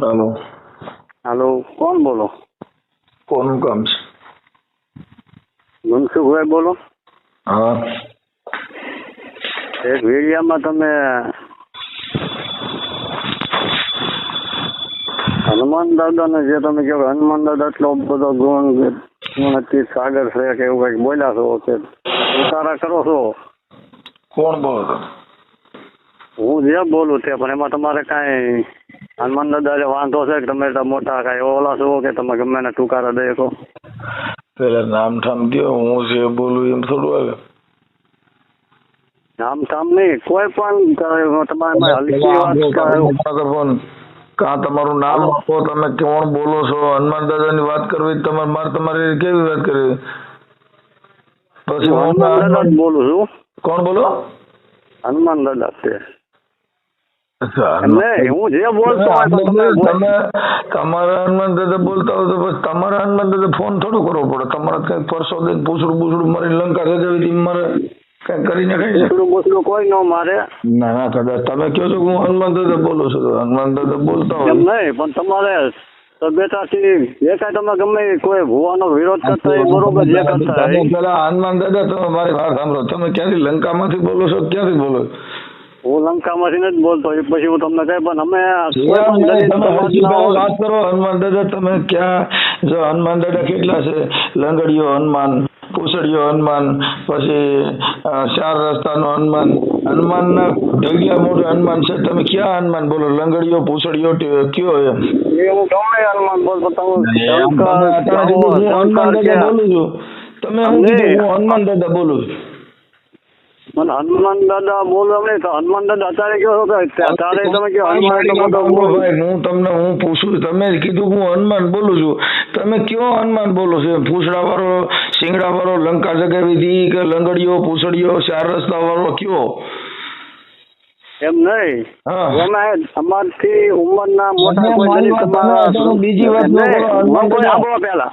હાલો. હાલો, કોણ બોલો? કોનું કામ છે? મનસુખભાઈ બોલો. હા. એક વિડીયામાં તમે હનુમાન દાદાને જે તમે કહો હનુમાન દાદા એટલો બધો ગુણ સાગર છે કે એવું કંઈક બોલ્યા છો કે ઉતારા કરો છો. કોણ બોલો છો? હું જે બોલું તે પણ એમાં તમારે કાંઈ હનુમાન દાદા એટલે વાંધો છે કે તમે એટલા મોટા કાંઈ ઓલા છો કે તમે ગમે એને ટૂંકારા દઈ શકો? પેલા નામ ઠામ દો, હું જે બોલું એમ થોડું આવે. નામ ઠામ નહીં, કોઈ પણ તમારે હલકી વાત કાં તમારું નામ આપો, તમે કોણ બોલો છો. હનુમાન દાદાની વાત કરવી તમારે કેવી વાત કરવી? પછી હનુમાન દાદા જ બોલું છું. કોણ બોલો? હનુમાન દાદા છે. હું જે બોલતો તમારા હનુમાન દાદા બોલતા હોય તો પછી તમારા હનુમાન દાદા ફોન થોડું કરવો પડે. તમારે કઈક પરસો દે પૂછડું મારી લંકા સજાવી મારે કઈ કરીને કઈ પૂછડું કોઈ ન મારે. ના કદાચ તમે કહો છો હું હનુમાન દાદા બોલું છું તો હનુમાન દાદા બોલતા હોય નહીં, પણ તમારે તબિયતાથી જે કાંઈ તમે ગમે કોઈ ભૂવાનો વિરોધ કરતા હોય બરોબર જે કરતા હોય. પેલા હનુમાન દાદા તમે મારી વાત સાંભળો, તમે ક્યાંથી લંકામાંથી બોલો છો? ક્યાંથી બોલો? હું લંકામાંથી નથી બોલતો, પછી હું તમને કહી પણ અમે વાત કરો. હનુમાન દાદા તમે ક્યાં જો હનુમાન દાદા કેટલા છે? લંગડીયો હનુમાન, પૂછડીયો હનુમાન, પછી 4 રસ્તાનો હનુમાન, હનુમાન ના ઢગલા મોટા હનુમાન છે. તમે ક્યાં હનુમાન બોલો? લંગડીયો, પૂછડીયો કયો એમ? હું ગમે હનુમાન બોલતો હનુમાન દાદા બોલું છું. તમે હું કીધું? હું હનુમાન દાદા બોલું છું. મને હનુમાન દાદા બોલો નહીં તો હનુમાન દાદા અત્યારે કહો કે તારે તમે કહો હું પૂછું, તમે કીધું હું હનુમાન બોલું છું. તમે કયો હનુમાન બોલો છો? પૂછડા વાળો, શિંગડા વાળો, લંકા જગાવી દી કે લંગડીયો, પૂછડીયો, 4 રસ્તા વાળો કયો? એમ નહીં, અમારથી ઉંમરના મોટા બીજી વાત પેલા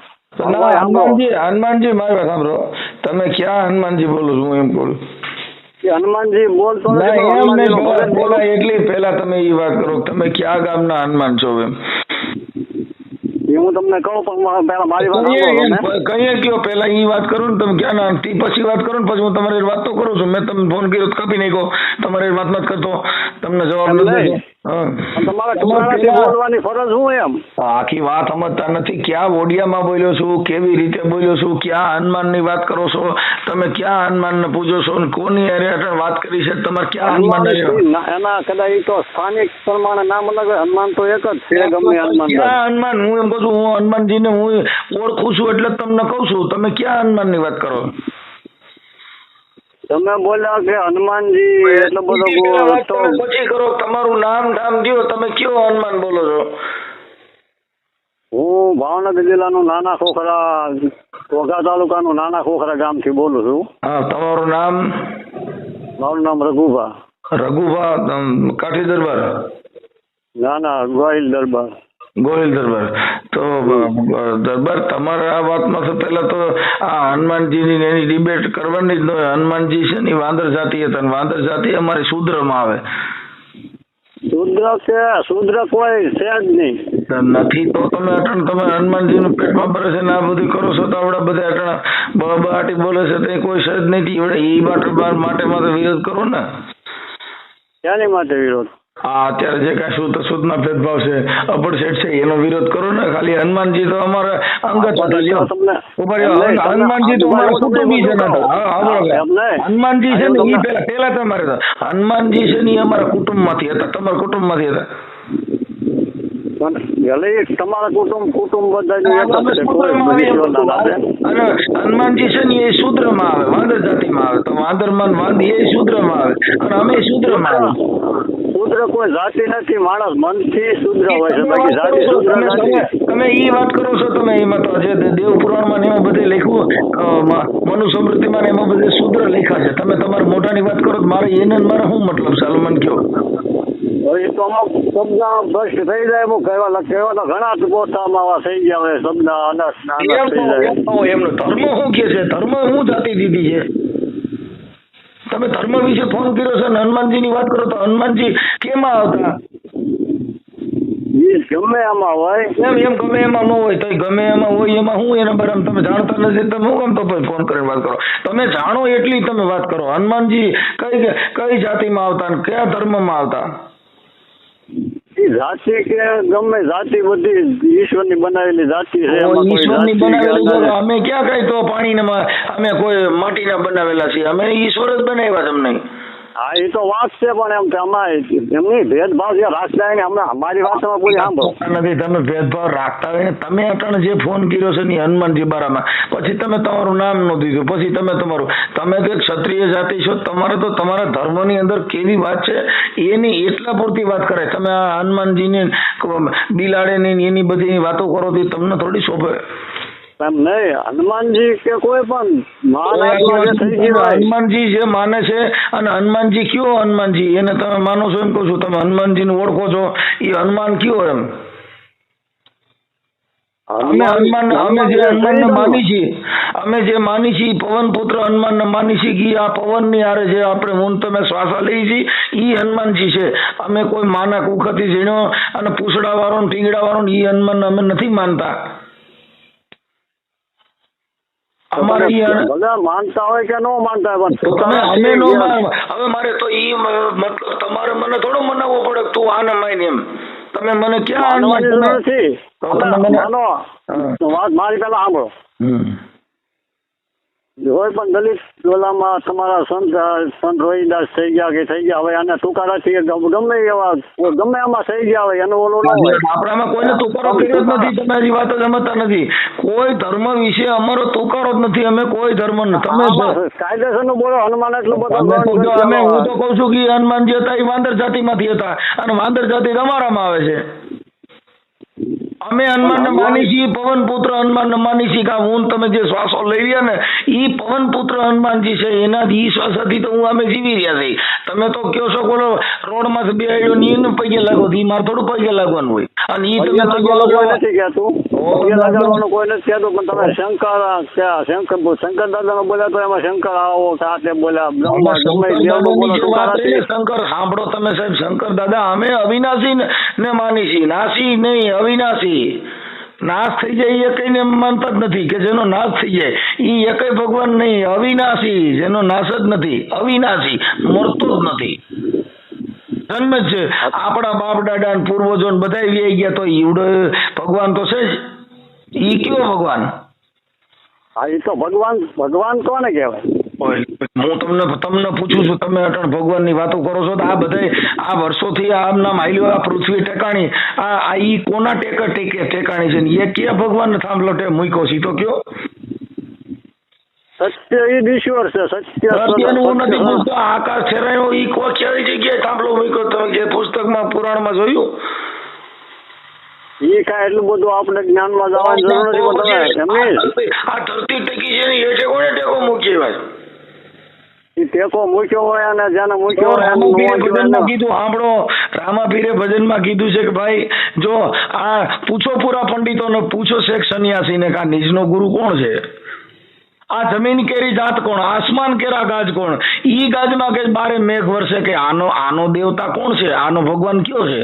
હનુમાનજી મારી વાત સાંભળો. તમે ક્યાં હનુમાનજી બોલો છો? હું એમ બોલું હનુમાનજી બોલતો એટલી પેલા તમે એ વાત કરો તમે ક્યાં ગામના હનુમાન છો એમ? હું તમને કહું પણ પેલા મારી વાત કઈ કયો પેલા એ વાત કરો ને તમે ક્યાં પછી વાત કરો ને પછી હું તમારી વાત તો કરું છું. મેં તમને ફોન કર્યો કાપી નાખો, તમારી વાત નથી કરતો, તમને જવાબ નથી. બોલવાની ફરજ હું એમ આખી વાત સમજતા નથી. ક્યાં ઓડિયામાં બોલ્યો છું, કેવી રીતે બોલ્યો છું, ક્યાં હનુમાન ની વાત કરો છો તમે? ક્યાં હનુમાન ને પૂછો છો? કોની વાત કરી છે તમારે? ક્યાં હનુમાન એના કદાચ તો સ્થાનિક પ્રમાણે નામ અલગ હોય. હનુમાન તો એક જ છે. ગમે હનુમાન હું એમ કહું છું, હું હનુમાનજી ને હું ઓળખું છું એટલે તમને કહું છું. તમે ક્યાં હનુમાન ની વાત કરો? તમે બોલ્યા કે હનુમાનજી એટલો બધો પછી કરો. તમારું નામ ધામ દો, તમે કયો હનુમાન બોલો છો? હું ભાવનગર જિલ્લાનું નાના ખોખરા, ઘોઘા તાલુકાનું નાના ખોખરા ગામથી બોલું છું. હા, તમારું નામ? મારું નામ રઘુભા. રઘુભા કાઠી દરબાર? ના ગોહિલ દરબાર. ગોહિલ દરબાર. તો દરબાર તમારે આ વાતમાં તો પેલા તો આ હનુમાનજીની એની ડિબેટ કરવાની જ ન હોય. હનુમાનજી છે ને વાંદર જાતિ હતા, વાંદર જાતિ અમારી શૂદ્રમાં આવે. શૂદ્ર કોઈ છે જ નહીં. નથી તો તમે હનુમાનજી નું પેટમાં ભરે છે ને આ બધું કરો છો તો આવડા બધા અટણા બહાટી બોલે છે તે કોઈ સજ નથી. એ માટે વિરોધ કરો ને. ક્યાંની માટે વિરોધ? અત્યારે જે કઈ શુદ્ધ ના ભેદભાવ છે, અપડસેટ છે, એનો વિરોધ કરો ને. ખાલી હનુમાનજી તો અમારે અંગત હનુમાનજી તો અમારા કુટુંબી છે. હનુમાનજી છે ને એ પેલા તમારે હનુમાનજી છે ને એ અમારા કુટુંબ માંથી હતા, તમારા કુટુંબ માંથી હતા. તમારા કુટુંબ હનુમાનજી છે ને એ શૂદ્રમાં આવે, વાંદર જાતિમાં આવે. તો વાંદરમાન વાંદી એ શૂદ્રમાં આવે અને અમે શૂદ્રમાં આવે. શૂદ્ર કોઈ જાતિ નથી, માણસ મનથી શૂદ્ર હોય છે, બાકી જાતિ શૂદ્ર નથી. તમે ઈ વાત કરો છો. તમે એમાં તો જે દેવ પુરાણમાં એમાં બધે લખ્યું, મનુસ્મૃતિમાં એમાં બધે શૂદ્ર લખ્યા છે. તમે તમારા મોઢાની વાત કરો મારે એને મારે શું મતલબ? ચાલો મને કહો. એ તો અમુક શબ્દ ભ્રષ્ટ થઈ જાય. હું કહેવા તો ઘણા પોતામાં આવા થઈ ગયા હોય શબ્દ. એમનો ધર્મ શું કે છે? ધર્મ શું જાતિ દીધી છે? તમે ધર્મ વિશે ફોન કર્યો છે ને હનુમાનજી ની વાત કરો તો હનુમાનજી કેમ આવતા? ગમે એમાં હોય એમ ગમે એમાં ન હોય તો ગમે એમાં હોય એમાં હું એના બરાબર તમે જાણતા નથી તમે હું કેમ તો પછી ફોન કરીને વાત કરો? તમે જાણો એટલી તમે વાત કરો. હનુમાનજી કઈ જાતિમાં આવતા ને કયા ધર્મમાં આવતા? જાતિ કે ગમે જાતિ બધી ઈશ્વરની બનાવેલી જાતિ છે. ઈશ્વરની બનાવેલી અમે ક્યાં કઈ તો પાણીના અમે કોઈ માટીના બનાવેલા છીએ? અમે ઈશ્વર જ બનાવ્યા તમને. હા એ તો વાત છે પણ એમ કે અમારે એમની ભેદભાવ જે રાખતા હોય ને હમણાં અમારી વાતમાં પૂરી સાંભળો નથી. તમે ભેદભાવ રાખતા હોય ને તમે અટાણે જે ફોન કર્યો છે ને હનુમાનજી બારામાં પછી તમે તમારું નામ ન દીધું પછી તમે તો એક ક્ષત્રિય જાતિ છો. તમારે તો તમારા ધર્મની અંદર કેવી વાત છે એની એટલા પૂરતી વાત કરે. તમે આ હનુમાનજીને બિલાડે ને એની બધી વાતો કરો તો તમને થોડી શોભે એમ નહીં. હનુમાનજી કે કોઈ પણ હનુમાનજી જે માને છે અને હનુમાનજી કયો હનુમાનજી એને તમે માનો છો એમ કહું છું? તમે હનુમાનજીને ઓળખો છો એ હનુમાન કયો એમ? અમે જે હનુમાનને માની છીએ અમે જે માની છીએ પવન પુત્ર હનુમાનને માની છીએ કે આ પવનની હારે જે આપણે હું તમે શ્વાસા લઈએ છીએ એ હનુમાનજી છે. અમે કોઈ માના કુખથી ઝીણો અને પૂછડા વાળો ટીંગડા વાળો એ હનુમાન અમે નથી માનતા. અમારે માનતા હોય કે ન માનતા હોય અમે નો હવે મારે તો ઈ મતલબ તમારે મને થોડો મનાવવો પડે તું આને માન એમ. તમે મને ક્યાં નથી વાત મારી પેલા સાંભળો. હોય પણ દલિત ટોલામાં તમારા સંત રોહિદાસ થઈ ગયા કે થઈ ગયા હવે આને તુકારાથી ગમે એમાં થઈ ગયા હોય એનો ઓલો ન હોય. આપણામાં કોઈને તુકારો કર્યો જ નથી. તમારી વાત જ સમજતા નથી. કોઈ ધર્મ વિશે અમારો તુકારો જ નથી. અમે કોઈ ધર્મ તમે કાયદેસર નું બોલો. હનુમાન એટલું બધું અમે હું તો કઉ છું કે હનુમાનજી હતા એ વાંદર જાતિમાંથી હતા અને વાંદર જાતિ તમારામાં આવે છે. અમે હનુમાનને માની છીએ પવન પુત્ર હનુમાનને માની છીએ કે હું તમે જે શ્વાસો લઈ રહ્યા ને એ પવન પુત્ર હનુમાનજી છે એના ઈ શ્વાસથી તો હું અમે જીવી રહ્યા છીએ. તમે તો કયો છો બોલો રોડમાં બે આડ્યો ની એને પગે લાગો એ મારે થોડું પગે લાગવાનું હોય અને ઈ તમે કોઈ નથી કહેતું લગાડવાનું કોઈ નથી કહેતું પણ તમે શંકર દાદા નો બોલ્યા તો એમાં શંકર આવો સાથે બોલ્યા શંકર સાંભળો તમે સાહેબ શંકર દાદા અમે અવિનાશી ને માની છીએ. નાસી નહીં અવિનાશી. નાશ થઈ જાય એ કઈને માનતા જ નથી કે જેનો નાશ થઈ જાય એ એકય ભગવાન નહીં. અવિનાશી જેનો નાશ જ નથી. અવિનાશી મરતો જ નથી. જન્મ જ છે. આપણા બાપ દાદા ને પૂર્વજો ને બધા વ્યાઈ ગયા તો ઈવડો ભગવાન તો છે જ. ઈ કયો ભગવાન? હા એ તો ભગવાન કોને કહેવાય? હું તમને પૂછું છું તમે અટણ ભગવાનની વાતો કરો છો તો આ બધા આ વર્ષોથી આમના માઇલ્યો આ પૃથ્વી ટેકાણી આ ઈ કોના ટેકાણી છે ને એ કયા ભગવાન થાંભલો મૂક્યો છે તો કયો? સત્ય એ ઈશ્વર છે. સત્યનું હું નથી પૂછતો. આકાશ છેરાયો ઈ કોઈ કઈ જગ્યાએ થાંભલો મૂક્યો તમે જે પુસ્તકમાં પુરાણમાં જોયું? એ કાંઈ એટલું બધું આપણે જ્ઞાનમાં જવાની જરૂર નથી. આ ધરતી ટેકી છે ને એ ટેકોને ટેકો મૂકી ભાઈ. ટેકો મૂક્યો હોય અને જેને મૂક્યો હોય કીધું સાંભળો રામાપીરે ભજનમાં કીધું છે કે ભાઈ જો આ પૂછો પૂરા પંડિતોને પૂછો શેખ સન્યાસીને કે આ નિજનો ગુરુ કોણ છે? આ જમીન કેરી જાત કોણ? આસમાન કેરા ગાજ કોણ? ઈ ગાજમાં કે બારે મેઘ વર્ષે કે આનો દેવતા કોણ છે? આનો ભગવાન કયો છે?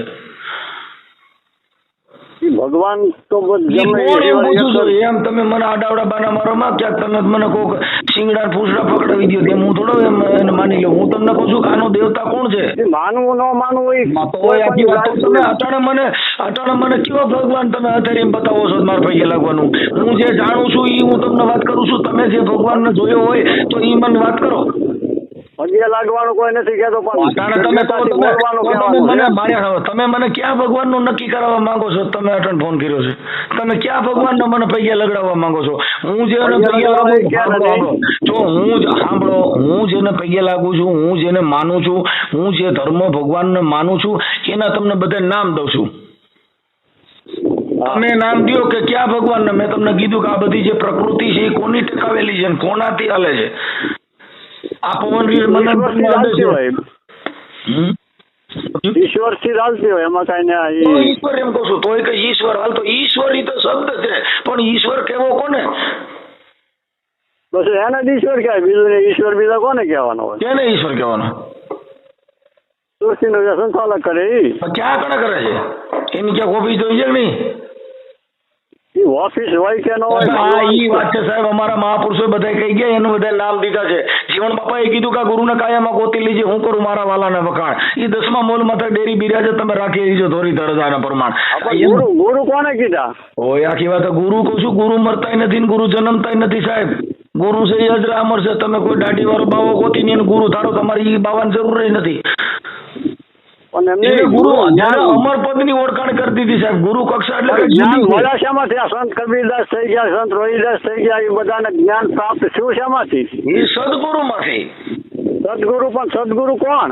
ભગવાન તો એમ તમે મને આડાવડા બાના મારો માં ક્યાંક તમે મને કોક શિંગડા ફૂસડા પકડાવી દો તેમ હું થોડો એમ માની લઉં. હું તમને કહું છું કે આનો દેવતા કોણ છે? માનવું ન માનવું તમે અટાણે મને કેવો ભગવાન તમે અત્યારે એમ બતાવો છો મારા પૈકી લાગવાનું? હું જે જાણું છું એ હું તમને વાત કરું છું. તમે જે ભગવાનને જોયો હોય તો એ મને વાત કરો. પગે લાગવાનું કોઈ નથી કહેતો તમે મને ક્યાં ભગવાનનું નક્કી કરાવવા માંગો છો? તમે અટણ ફોન કર્યો છે. તમે ક્યાં ભગવાનને મને પગે લગાડવા માંગો છો? હું જેને પગે લાગુ જો હું જેને પગે લાગુ છું, હું જેને માનું છું, હું જે ધર્મ ભગવાનને માનું છું એના તમને બધા નામ દઉં છું. તમે નામ દો કે ક્યાં ભગવાનને? મેં તમને કીધું કે આ બધી જે પ્રકૃતિ છે એ કોની ટકાવેલી છે, કોનાથી હાલે છે? આ પવન ઈશ્વર થી ચાલતી હોય એમાં કઈ ઈશ્વર એમ કહું છું તોય કે ઈશ્વર હાલ તો ઈશ્વર તો શબ્દ છે પણ ઈશ્વર કેવો કોને? બસ એને જ ઈશ્વર કહેવાય. બીજું ઈશ્વર બીજા કોને કહેવાનો હોય? કેને ઈશ્વર કહેવાનો? સૃષ્ટિ નું સંચાલક કરે એ. ક્યાં કણે કરે છે? એની ક્યાંક ઓફિસ તો છે કે નહીં? ઈ ઓફિસ હોય કે ન હોય હા ઈ વાત છે સાહેબ. અમારા મહાપુરુષો બધા કહી ગયા, એનું બધા નામ દીધા છે. જીવન બાપાએ કીધું કે આ ગુરુને કાયામાં ગોતી લીજે, હું કરું મારા વાલાને વખાણ. ઈ 10મા મોલ માથે ડેરી બિરાજે, તમે રાખી લીજો ધોરી ધરજાના પ્રમાણ. ગુરુ ગુરુ કોને કીધા? ઓય આખી વાત ગુરુ કહું છું. ગુરુ મરતાય નથી ને ગુરુ જન્મતાય નથી સાહેબ. ગુરુ છે એ અજરા અમર છે. તમે કોઈ દાઢી વાળો બાવો ગોતીને એને ગુરુ ધારો, તમારી ઈ બાવાની જરૂર નથી. અને એમને ગુરુ અમર પદની ઓળખાણ કરતી હતી સાહેબ. ગુરુ કક્ષા એટલે જ્ઞાન મળ્યા શેમાંથી? આ સંત કબીરદાસ થઈ ગયા, સંત રોહિદાસ થઈ ગયા, એ બધાને જ્ઞાન પ્રાપ્ત થયું શેમાંથી? એ સદગુરુમાંથી. સદગુરુ, પણ સદગુરુ કોણ?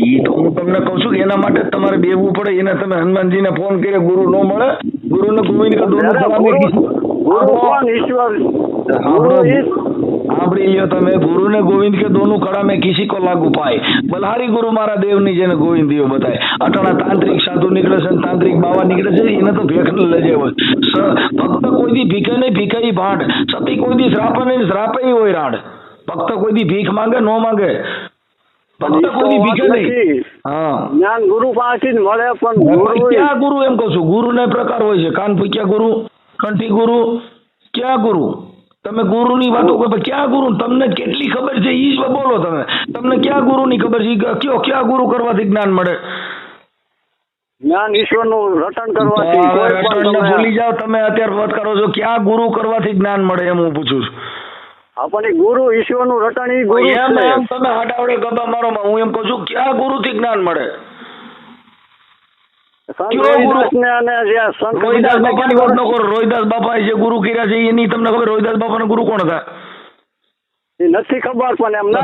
ઈ તો હું તમને કહું છું કે એના માટે તમારે બેવું પડે. એને તમે હનુમાનજીને ફોન કરે, ગુરુ ન મળે. ગુરુને ગોવિંદ કે ગુરુ કોણ? ઈશ્વર. સાંભળી લ્યો તમે. ગુરુને ગોવિંદ કે દોનું કડા મેં કિસી કો લાગુ પાય. બલહારી ગુરુ મારા દેવની જેને ગોવિંદ દિયો બતાય. અટાણા તાંત્રિક સાધુ નીકળે છે, તાંત્રિક બાવા નીકળે છે, એને તો ભેખ લજે હોય. ભક્ત કોઈ દી ભીખે નહીં, ભીખે ભાંડ. સતી કોઈ દી શ્રાપે નહીં, શ્રાપે હોય રાડ. ભક્ત કોઈ દી ભીખ માંગે ન માંગે. ભક્ત કોઈ દી ભીખે નહીં. હા, જ્ઞાન ગુરુ પાસેથી જ મળે. પણ ગુરુ ક્યાં ગુરુ? એમ કહું છું. ગુરુને પ્રકાર હોય છે. કાન ફૂક્યા ગુરુ, કંઠી ગુરુ, ક્યાં ગુરુ? તમે ગુરુની વાતો કરો, ક્યાં ગુરુ? તમને કેટલી ખબર છે ઈ જ બોલો તમે. તમને ક્યાં ગુરુની ખબર છે? કયો ક્યાં ગુરુ કરવાથી જ્ઞાન મળે? જ્ઞાન ઈશ્વરનું રટણ કરવાથી. ભૂલી જાઓ તમે. અત્યારે વાત કરો છો ક્યાં ગુરુ કરવાથી જ્ઞાન મળે, એમ હું પૂછું છું. આપણે ગુરુ ઈશ્વરનું રટણ, ઈ ગુરુ એમ તમે હાડાવડે ગબા મારો. હું એમ કહું છું ક્યાં ગુરુથી જ્ઞાન મળે? રોહિદાસ બાપાની વાત ન કરો. રોહિદાસ બાપા જે ગુરુ કર્યા છે એની તમને ખબર? રોહિદાસ બાપાના ગુરુ કોણ હતા? નથી ખબર. પણ એમ પણ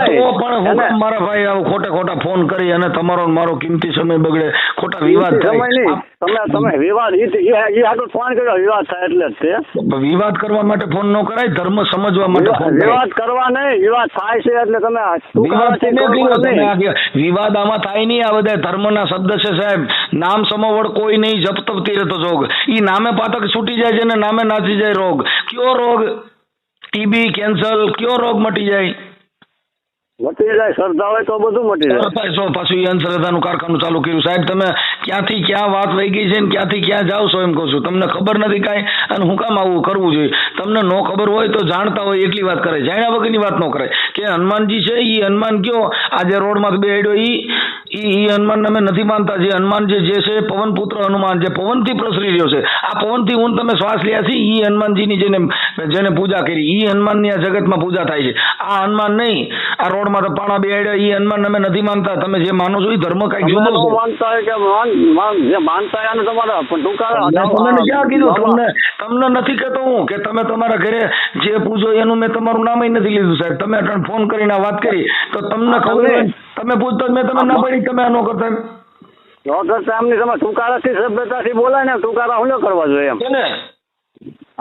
મારા ભાઈ આવું ખોટા ખોટા ફોન કરી અને તમારો મારો કિંમતી સમય બગડે, ખોટા વિવાદ થાય. તમે વિવાદ એ હાટો ફોન કર્યો, વિવાદ થાય એટલે જ તે. વિવાદ કરવા માટે ફોન ન કરાય, ધર્મ સમજવા માટે ફોન. વિવાદ કરવા નહીં, વિવાદ થાય છે એટલે તમે વિવાદ આમાં થાય નહીં. આ બધા ધર્મના શબ્દ છે સાહેબ. નામ સમવડ કોઈ નહીં, જપ તપતી રહેતો જોગ. ઈ નામે પાતક છૂટી જાય છે ને નામે નાચી જાય રોગ. કયો રોગ? ટીબી, કેન્સર, કયો રોગ મટી જાય? મટી જાય. શ્રદ્ધા હોય તો બધું મટી જાય. પાછું એ અંધશ્રદ્ધાનું કારખાનું ચાલુ કર્યું સાહેબ. તમે ક્યાંથી ક્યાં વાત વહી ગઈ છે ને ક્યાંથી ક્યાં જાવ છો એમ કહું છું. તમને ખબર નથી કાંઈ, અને હું કામ આવું કરવું જોઈએ? તમને ન ખબર હોય તો જાણતા હોય એટલી વાત કરે, જાણ્યા વગરની વાત ન કરે. કે હનુમાનજી છે એ હનુમાન કયો આજે રોડમાં બેડ્યો ઈ હનુમાન અમે નથી માનતા. જે હનુમાન જે છે પવનપુત્ર હનુમાન, જે પવનથી પ્રસરી રહ્યો છે. આ પવનથી હું તમે શ્વાસ લ્યા છે, ઈ હનુમાનજીની જેને પૂજા કરી, ઈ હનુમાનની આ જગતમાં પૂજા થાય છે. આ હનુમાન નહીં. આ રોડમાં તો પાણા બેડ્યા ઈ હનુમાન અમે નથી માનતા. તમે જે માનો છો એ ધર્મ કઈક જુદો છે. માનતા હોય કે જે માનતા એને તમારા ટૂંકા ક્યાં કીધું? તમને નથી કહેતો હું કે તમે તમારા ઘરે જે પૂજો એનું મેં તમારું નામ નથી લીધું સાહેબ. તમે ફોન કરીને વાત કરી તો તમને ખબર, તમે પૂછતો મેં તમે ના પડી, તમે આ ન કરતા. એમની તમે ટૂંકારાથી સભ્યતાથી બોલાય ને, ટૂંકારા હું કરવા જોઈએ એમ ને?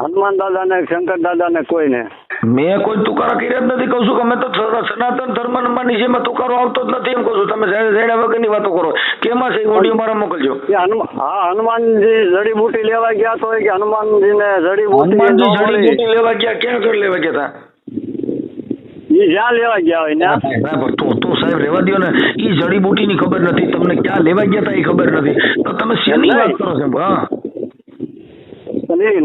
હનુમાન દાદા ને શંકર દાદા ને કોઈને મેં કોઈ તુકારા કર્યા જ નથી. કહું છું કે અમે તો સનાતન ધર્મમાં નીચેમાં તુકારો આવતો જ નથી એમ કહું છું. તમે જેડા વગરની વાતો કરો. કેમાં છે ઓડિયો મારા મોકલજો. હા, હનુમાનજી જડીબુટી લેવા ગયા તો કે હનુમાનજી ને જડીબુટી લેવા ગયા, ક્યાં લેવા ગયા હતા? જ્યાં લેવા ગયા હોય ને. તો સાહેબ રેવા દો ને. ઈ જડીબુટીની ખબર નથી તમને, ક્યાં લેવા ગયા હતા એ ખબર નથી. તો તમે શેની વાત કરો છો? હા,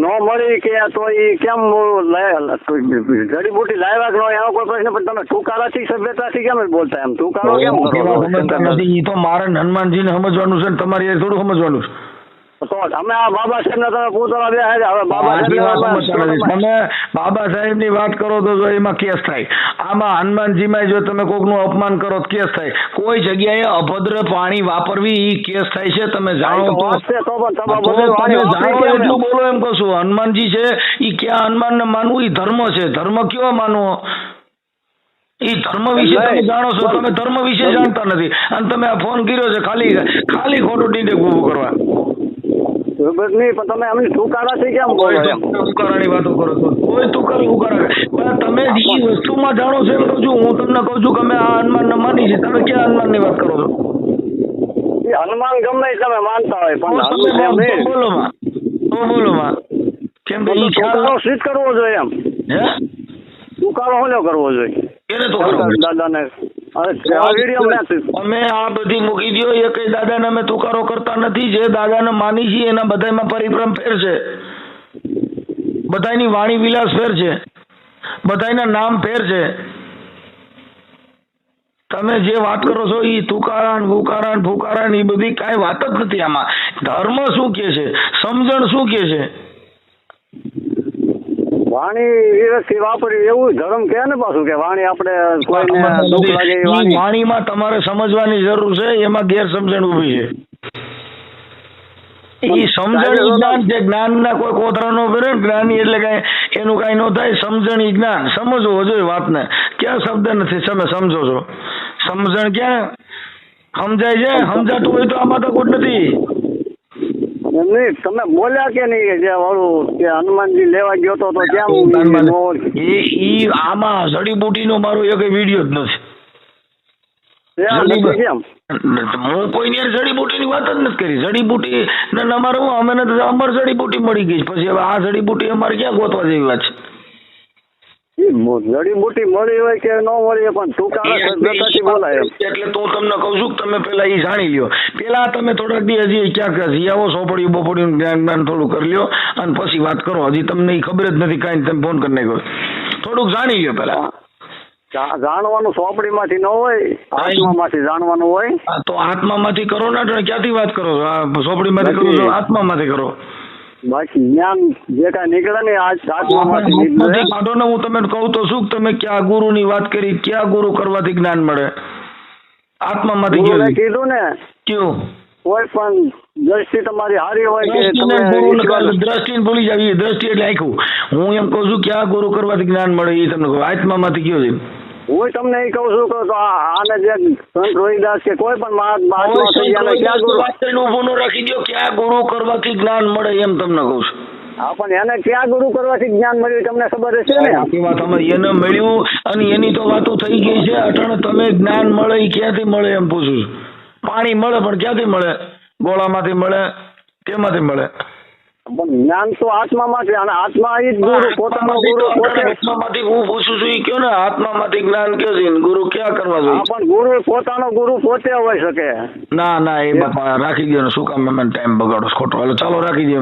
નો મળી કે તો એ કેમ જડીબુટી લાવ્યા કે એનો કોઈ પ્રશ્ન. પણ તમે ટૂંકારાથી સભ્યતાથી કેમ બોલતા? એમ ટૂંકારો કેમ સમજતા નથી? એ તો મારે હનુમાનજીને સમજવાનું છે ને તમારે થોડું સમજવાનું છે. તો અમે આ બાબા સાહેબ ને તમે પૂછવા બે હવે બાબા સાહેબ ની વાત કરો તો એમાં કેસ થાય. આમાં હનુમાનજીમાં જો તમે કોકનું અપમાન કરો તો કેસ થાય. કોઈ જગ્યાએ અભદ્ર પાણી વાપરવી એ કેસ થાય છે. તમે જાણો તો એટલું બોલો એમ કહું છું. હનુમાનજી છે એ ક્યાં હનુમાન ને માનવું એ ધર્મ છે. ધર્મ કયો માનવો એ ધર્મ વિશે તમે જાણો છો. તમે ધર્મ વિશે જાણતા નથી અને તમે આ ફોન કર્યો છે ખાલી ખોટું ડીંડે ઊભું કરવા. નહીં, પણ તમે એમની ટૂંકારાથી કેમ બોલો? ટૂંકારાની વાતો કરો છો. કોઈ ટૂંકારા તમે એ વસ્તુમાં જાણો છો એમ કહું છું. હું તમને કહું છું કે અમે આ હનુમાન ને માની છે. તમે ક્યાં હનુમાન ની વાત કરો છો? હનુમાન ગમે તમે માનતા હોય પણ બોલો માં કેમ ટૂંકારો સિદ્ધ કરવો જોઈએ એમ. હે? ટૂંકારો હોલો કરવો જોઈએ એને તો દાદા ને. આ વિડીયો મેં અમે આ બધી મૂકી દો. એ કઈ દાદાને અમે તુકારો કરતા નથી. જે દાદાને માની છીએ એના બધામાં પરિભ્રમ ફેર છે, બધાની વાણી વિલાસ ફેર છે, બધાના નામ ફેર છે. તમે જે વાત કરો છો એ તુકારાન બુકારાન ફુકારાન એ બધી કાંઈ વાત જ નથી. આમાં ધર્મ શું કે છે, સમજણ શું કે છે? વાણી વિરક્તિ વાપરી એવું ધર્મ કે ને પાછું કે વાણી આપણે કોઈને દુઃખ લાગે એ વાણી. વાણીમાં તમારે સમજવાની જરૂર છે, એમાં ગેરસમજણ ઊભી છે. એ સમજણ જ્ઞાન છે. જ્ઞાનના કોઈ કોતરા નો ફેરે. જ્ઞાની એટલે કઈ એનું કઈ ન થાય. સમજણ જ્ઞાન સમજવો જોઈએ વાતને. ક્યાં શબ્દ નથી તમે સમજો છો? સમજણ ક્યાં સમજાય છે? સમજાતું હોય તો આમાં તો કોઈ નથી. નહીં તમે બોલ્યા કે નહીં જે વાળું કે હનુમાનજી લેવા ગયો તો એ આમાં જડીબુટીનો મારો એક વિડીયો જ નથી. કેમ હું કોઈની જડીબુટીની વાત જ નથી કરી. જડીબુટી ને અમારે હું અમે નથી અમર જડીબુટી મળી ગઈ. પછી હવે આ જડીબુટી અમારે ક્યાં ગોતવા જેવી વાત છે? જડીબુટી મળી હોય કે ન મળી પણ તુકારા બોલાય. એટલે તો તમને કઉ છું કે તમે પેલા એ જાણી લ્યો. પેલા તમે થોડાક દી હજી ક્યાંક જીયાવો સોપડી બોપડી જ્ઞાન થોડું કરી લ્યો અને પછી વાત કરો. હજી તમને ખબર જ નથી કાંઈ. તમે ફોન કરી નાખ્યો. થોડુંક જાણી લ્યો પેલા. જાણવાનું ચોપડીમાંથી ન હોય, આત્મામાંથી જાણવાનું હોય. તો આત્મામાંથી કરો ને. ક્યાંથી વાત કરો છો? ચોપડીમાંથી કરો છો? આત્મામાંથી કરો? બાકી જ્ઞાન જે કાંઈ નીકળે ને આત્મામાંથી કાઢો ને. હું તમને કહું તો શું તમે ક્યાં ગુરુની વાત કરી? ક્યાં ગુરુ કરવાથી જ્ઞાન મળે? આત્મામાંથી કીધું ને. કયું? કોઈ પણ દ્રષ્ટિ તમારી હારી હોય કે દ્રષ્ટિને ભૂલી જાવી. દ્રષ્ટિ એટલે આખું. હું એમ કહું છું ક્યાં ગુરુ કરવાથી જ્ઞાન મળે એ તમને કહું. આત્મામાંથી કયો છે? હું તમને એ કહું છું કે આને જે સંત રોહિદાસ કે કોઈ પણ ઉભો રાખી દો. ક્યાં ગુરુ કરવાથી જ્ઞાન મળે એમ તમને કહું છું. હા પણ એને ક્યાં ગુરુ કરવાથી જ્ઞાન મળ્યું તમને ખબર હશે ને? આખી વાત અમારી એને મળ્યું અને એની તો વાતો થઈ ગઈ છે. અટાણે તમે જ્ઞાન મળે એ ક્યાંથી મળે એમ પૂછું છું. પાણી મળે પણ ક્યાંથી મળે? ગોળામાંથી મળે? કેમાંથી મળે? જ્ઞાન તો આત્મામાંથી. અને આત્મા એ જ ગુરુ પોતાનો ગુરુ આત્મામાંથી હું પૂછું છું એ કયો ને. આત્મામાંથી જ્ઞાન કયો છે? ગુરુ ક્યાં કરવા જોઈએ? પણ ગુરુ પોતાનો ગુરુ પોતે હોઈ શકે. ના ના એ બાપા રાખી દો ને. શું કામ મને ટાઈમ બગાડો ખોટો? હાલો ચાલો રાખી દો.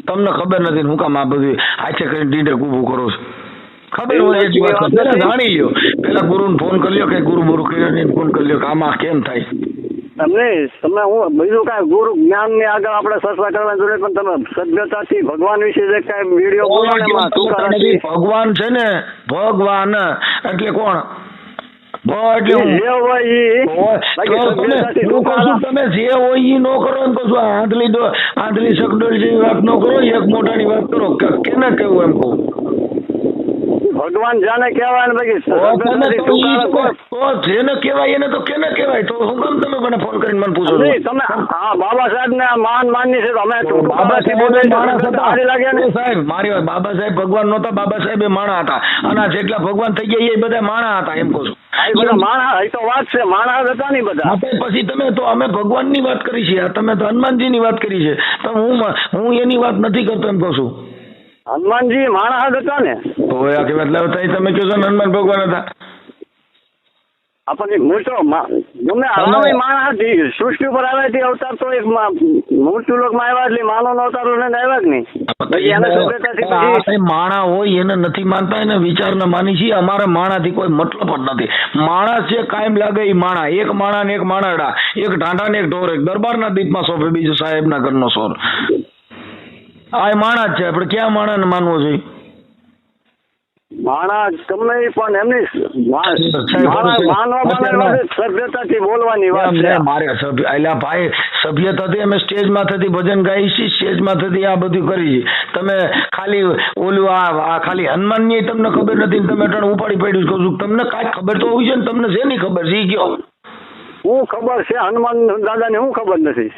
તમને ખબર નથી હું કામ આ બધું આછે કરીને ડીંડે કૂબું કરો છો? ખબર હોય એ વાત પેલા જાણી લ્યો. પેલા ગુરુને ફોન કરી લ્યો કે ગુરુ ગુરુ કર્યો ફોન કરી લ્યો કે આમાં કેમ થાય. તમે હું બીજું કાંઈ ગુરુ જ્ઞાન ની આગળ આપણે ચર્ચા કરવાની જરૂર પણ તમે સભ્યતાથી ભગવાન વિશે જે કાંઈ વિડીયો બોલો ને. ભગવાન છે ને ભગવાન એટલે કોણ? તમે જે હોય એ નો કરો ને તો આંધલી શકડોળ જેવી વાત નો કરો. એક મોટાની વાત કરો. કેને કેવું એમ કહું? ભગવાન જાને કહેવાય ને જેને કહેવાય એને તો કેને કહેવાય? તો હું કેમ તમે મને ફોન કરીને મને પૂછો? તમે હા બાબા સાહેબ ને માનની છે. અમે બાબા સાહેબ મારી વાત. બાબા સાહેબ ભગવાન નહોતા. બાબા સાહેબ એ માણા હતા. અને જેટલા ભગવાન થઈ ગયા એ બધા માણા હતા એમ કહું છું. માણા એ તો વાત છે. માણા હતા નહીં બધા. પછી તમે તો અમે ભગવાન ની વાત કરી છે. તમે તો હનુમાનજી ની વાત કરી છે. તો હું એની વાત નથી કરતો એમ કહું છું. હનુમાનજી માણસ હતા ને. તો આખી મતલબ તમે કહો છો હનુમાન ભગવાન હતા. આપણને મોટો ગમે માણસ હતી. સૃષ્ટિ ઉપર આવ્યા તે અવતાર તો એક મૃત્યુ લોકમાં આવ્યા એટલે માનવ નો અવતાર આવ્યા જ નહીં. માણા હોય એને નથી માનતા. એને વિચાર ને માની છીએ. અમારે માણાથી કોઈ મતલબ જ નથી. માણસ છે કાયમ લાગે એ માણા. એક માણા ને એક માણાડા, એક ઢાંઢા ને એક ઢોર, એક દરબારના દીપમાં સોંપે, બીજું સાહેબના ઘરનો સોર. આ માણા જ છે. આપણે ક્યાં માણાને માનવો જોઈએ? માણસ ગમે પણ એમની સભ્યતાથી બોલવાની વાત છે. મારે ભાઈ સભ્યતાથી અમે સ્ટેજમાં થતી ભજન ગાઈ છીએ. સ્ટેજમાં થતી આ બધું કરી છે. તમે ખાલી ઓલું આ ખાલી હનુમાનની તમને ખબર નથી. તમે અટાણે ઉપાડી પડ્યું કહું છું. તમને કાંઈ ખબર તો હોવી છે ને. તમને શેની ખબર છે? ગયો હું ખબર છે હનુમાન દાદાની હું ખબર નથી.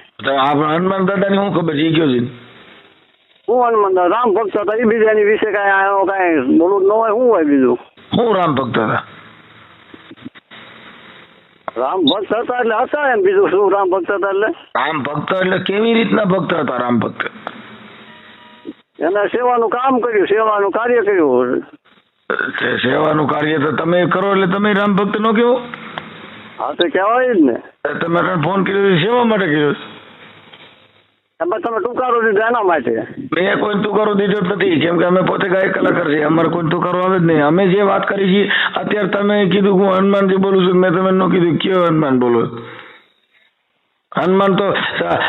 હનુમાન દાદાની હું ખબર છે? ગયો છે હું હનુમાન રામ ભક્ત હતા. એ બીજાની વિશે કાંઈ બોલવું ન હોય. શું હોય બીજું? હું રામ ભક્ત હતા. રામ ભક્ત હતા એટલે હતા એમ. બીજું શું રામ ભક્ત હતા એટલે? રામ ભક્ત એટલે કેવી રીતના ભક્ત હતા રામ ભક્ત? એને સેવાનું કામ કર્યું, સેવાનું કાર્ય કર્યું. સેવાનું કાર્ય તો તમે કરો એટલે તમે રામ ભક્ત નો કેવો? હા તો કહેવાય જ ને. તમે ફોન કર્યો સેવા માટે કર્યો? તમે ટૂંકારો દીધો એના માટે. મેં કોઈ તુકારો દીધો જ નથી, કેમ કે અમે પોતે ગાયક કલાકાર છીએ, અમારે કોઈ તુકારો આવે જ નહીં. અમે જે વાત કરી છીએ અત્યારે તમે કીધું હું હનુમાનજી બોલું છું, મેં તમે ન કીધું કયો હનુમાન બોલો. હનુમાન તો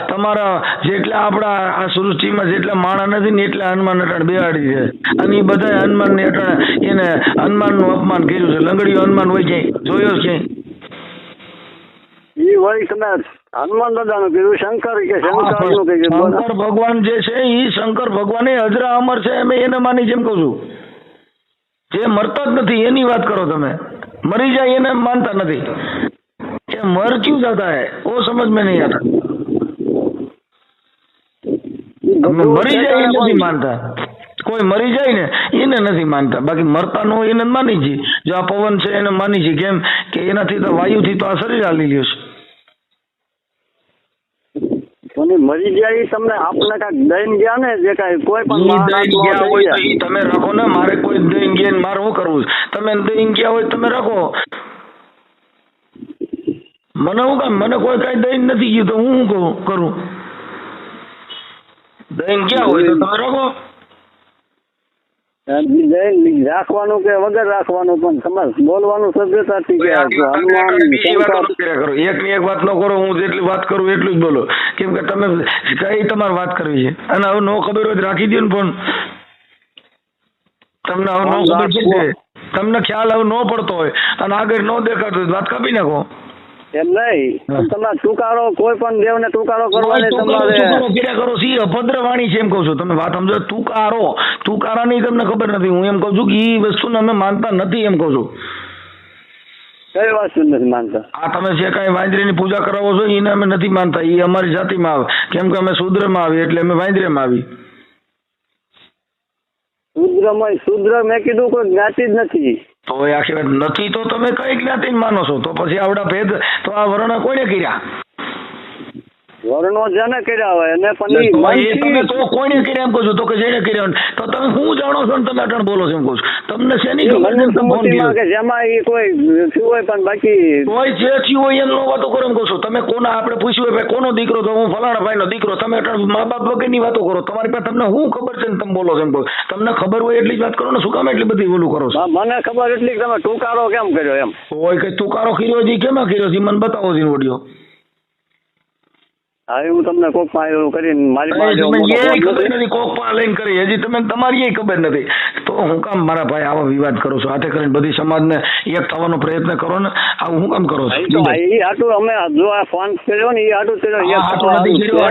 તમારા જેટલા આપણા આ સૃષ્ટિમાં જેટલા માણસ નથી ને એટલા હનુમાન અટાણ બેહાડી છે, અને એ બધા હનુમાન ને અટાણ એને હનુમાનનું અપમાન કર્યું છે. લંગડીયો હનુમાન હોય ક્યાંય જોયો છે? એ વળી તમે હનુમાન દાદાનું કીધું, શંકર કે શંકરનું કીધું. શંકર ભગવાન જે છે એ શંકર ભગવાન એ અજરા અમર છે, અમે એને માની જેમ કહું છું. જે મરતા જ નથી એની વાત કરો તમે, મરી જાય એને માનતા નથી. ये मर क्यों जाता है वो समझ में नहीं आता. મરી જાય એ નથી માનતા, કોઈ મરી જાય ને એને નથી માનતા, બાકી મરતા નો એને માની છે. જો આ પવન છે એને માની છે, કેમ કે એનાથી તો વાયુથી તો આ શરીર હાલી લ્યો છે. મરી જાય તમને આપણે કાંઈક દઈને ગયા ને, જે કાંઈ કોઈ પણ ગયા હોય તો ઈ તમે રાખો ને. મારે કોઈ દઈને ગયા મારે શું કરવું? તમે દઈને ગયા હોય તમે રાખો. મને હું કામ? મને કોઈ કઈ દઈને નથી ગયું તો હું શું કરું? દઈને ગયા હોય તો તમે રાખો. રાખવાનું કે વગર રાખવાનું, પણ તમારે બોલવાનું સભ્યતાથી એક ની એક વાત ન કરો. હું જેટલી વાત કરું એટલું જ બોલો, કેમ કે તમે કઈ તમારે વાત કરવી છે. અને હવે નો ખબર હોય તો રાખી દો ને ફોન. તમને હવે નો ખબર પડશે, તમને ખ્યાલ હવે નો પડતો હોય અને આગળ નો દેખાતો હોય વાત કાપી નાખો. એમ નહીં, તમારે ટૂંકારો કોઈ પણ દેવને ટૂંકારો કરવાની તમારે કરો સી અભદ્ર વાણી છે એમ કહું છું. તમે વાત સમજો. તુકારાની તમને ખબર નથી. હું એમ કહું છું કે એ વસ્તુને અમે માનતા નથી એમ કહું છું. કઈ વસ્તુ નથી માનતા? આ તમે જે કાંઈ વાંદરીની પૂજા કરાવો છો એને અમે નથી માનતા. એ અમારી જાતિમાં આવે, કેમ કે અમે શૂદ્રમાં આવી એટલે અમે વાંદરીમાં આવી. શૂદ્ર મેં કીધું કોઈ જ્ઞાતિ જ નથી. તો એ આખી વાત નથી તો તમે કઈ જ્ઞાતિને માનો છો? તો પછી આવડા ભેદ તો આ વર્ણ કોને કર્યા? વર્ણો જેને કર્યા હોય અને પણ તમે તો કોઈને કર્યા એમ કહો છો? તો કે જેને કર્યા તો તમે શું જાણો છો ને તમે અટણ બોલો છો એમ કહું છું. તમને શેની ખબર કે જેમાં એ કોઈ થયું હોય પણ બાકી કોઈ જે થયું હોય એમનો વાતો કરો એમ કહું છું. તમે કોના આપણે પૂછ્યું હોય કોનો દીકરો? તો હું ફલાણા ભાઈનો દીકરો. તમે અટણ મા બાપ વગરની વાતો કરો. તમારી પાસે તમને શું ખબર છે ને તમે બોલો છો એમ કહું. તમને ખબર હોય એટલી જ વાત કરો ને. શું કામ એટલી બધી ઓલું કરો છો? મને ખબર એટલી તમે ટૂંકારો કેમ કર્યો એમ હોય કઈ તુકારો કર્યો છે કેમાં કર્યો છે મને બતાવો છે ઓડિયો. હા હું તમને કોક માં કરીને મારી ખબર નથી કોક માં લઈને કરી હજી તમે તમારી ખબર નથી તો હું કામ મારા ભાઈ આવો વિવાદ કરો છો? હાથે કરીને બધી સમાજને એક થવાનો પ્રયત્ન કરો ને. આવું હું કામ કરો છો? અમે જો આ ફોન કર્યો ને એ આટું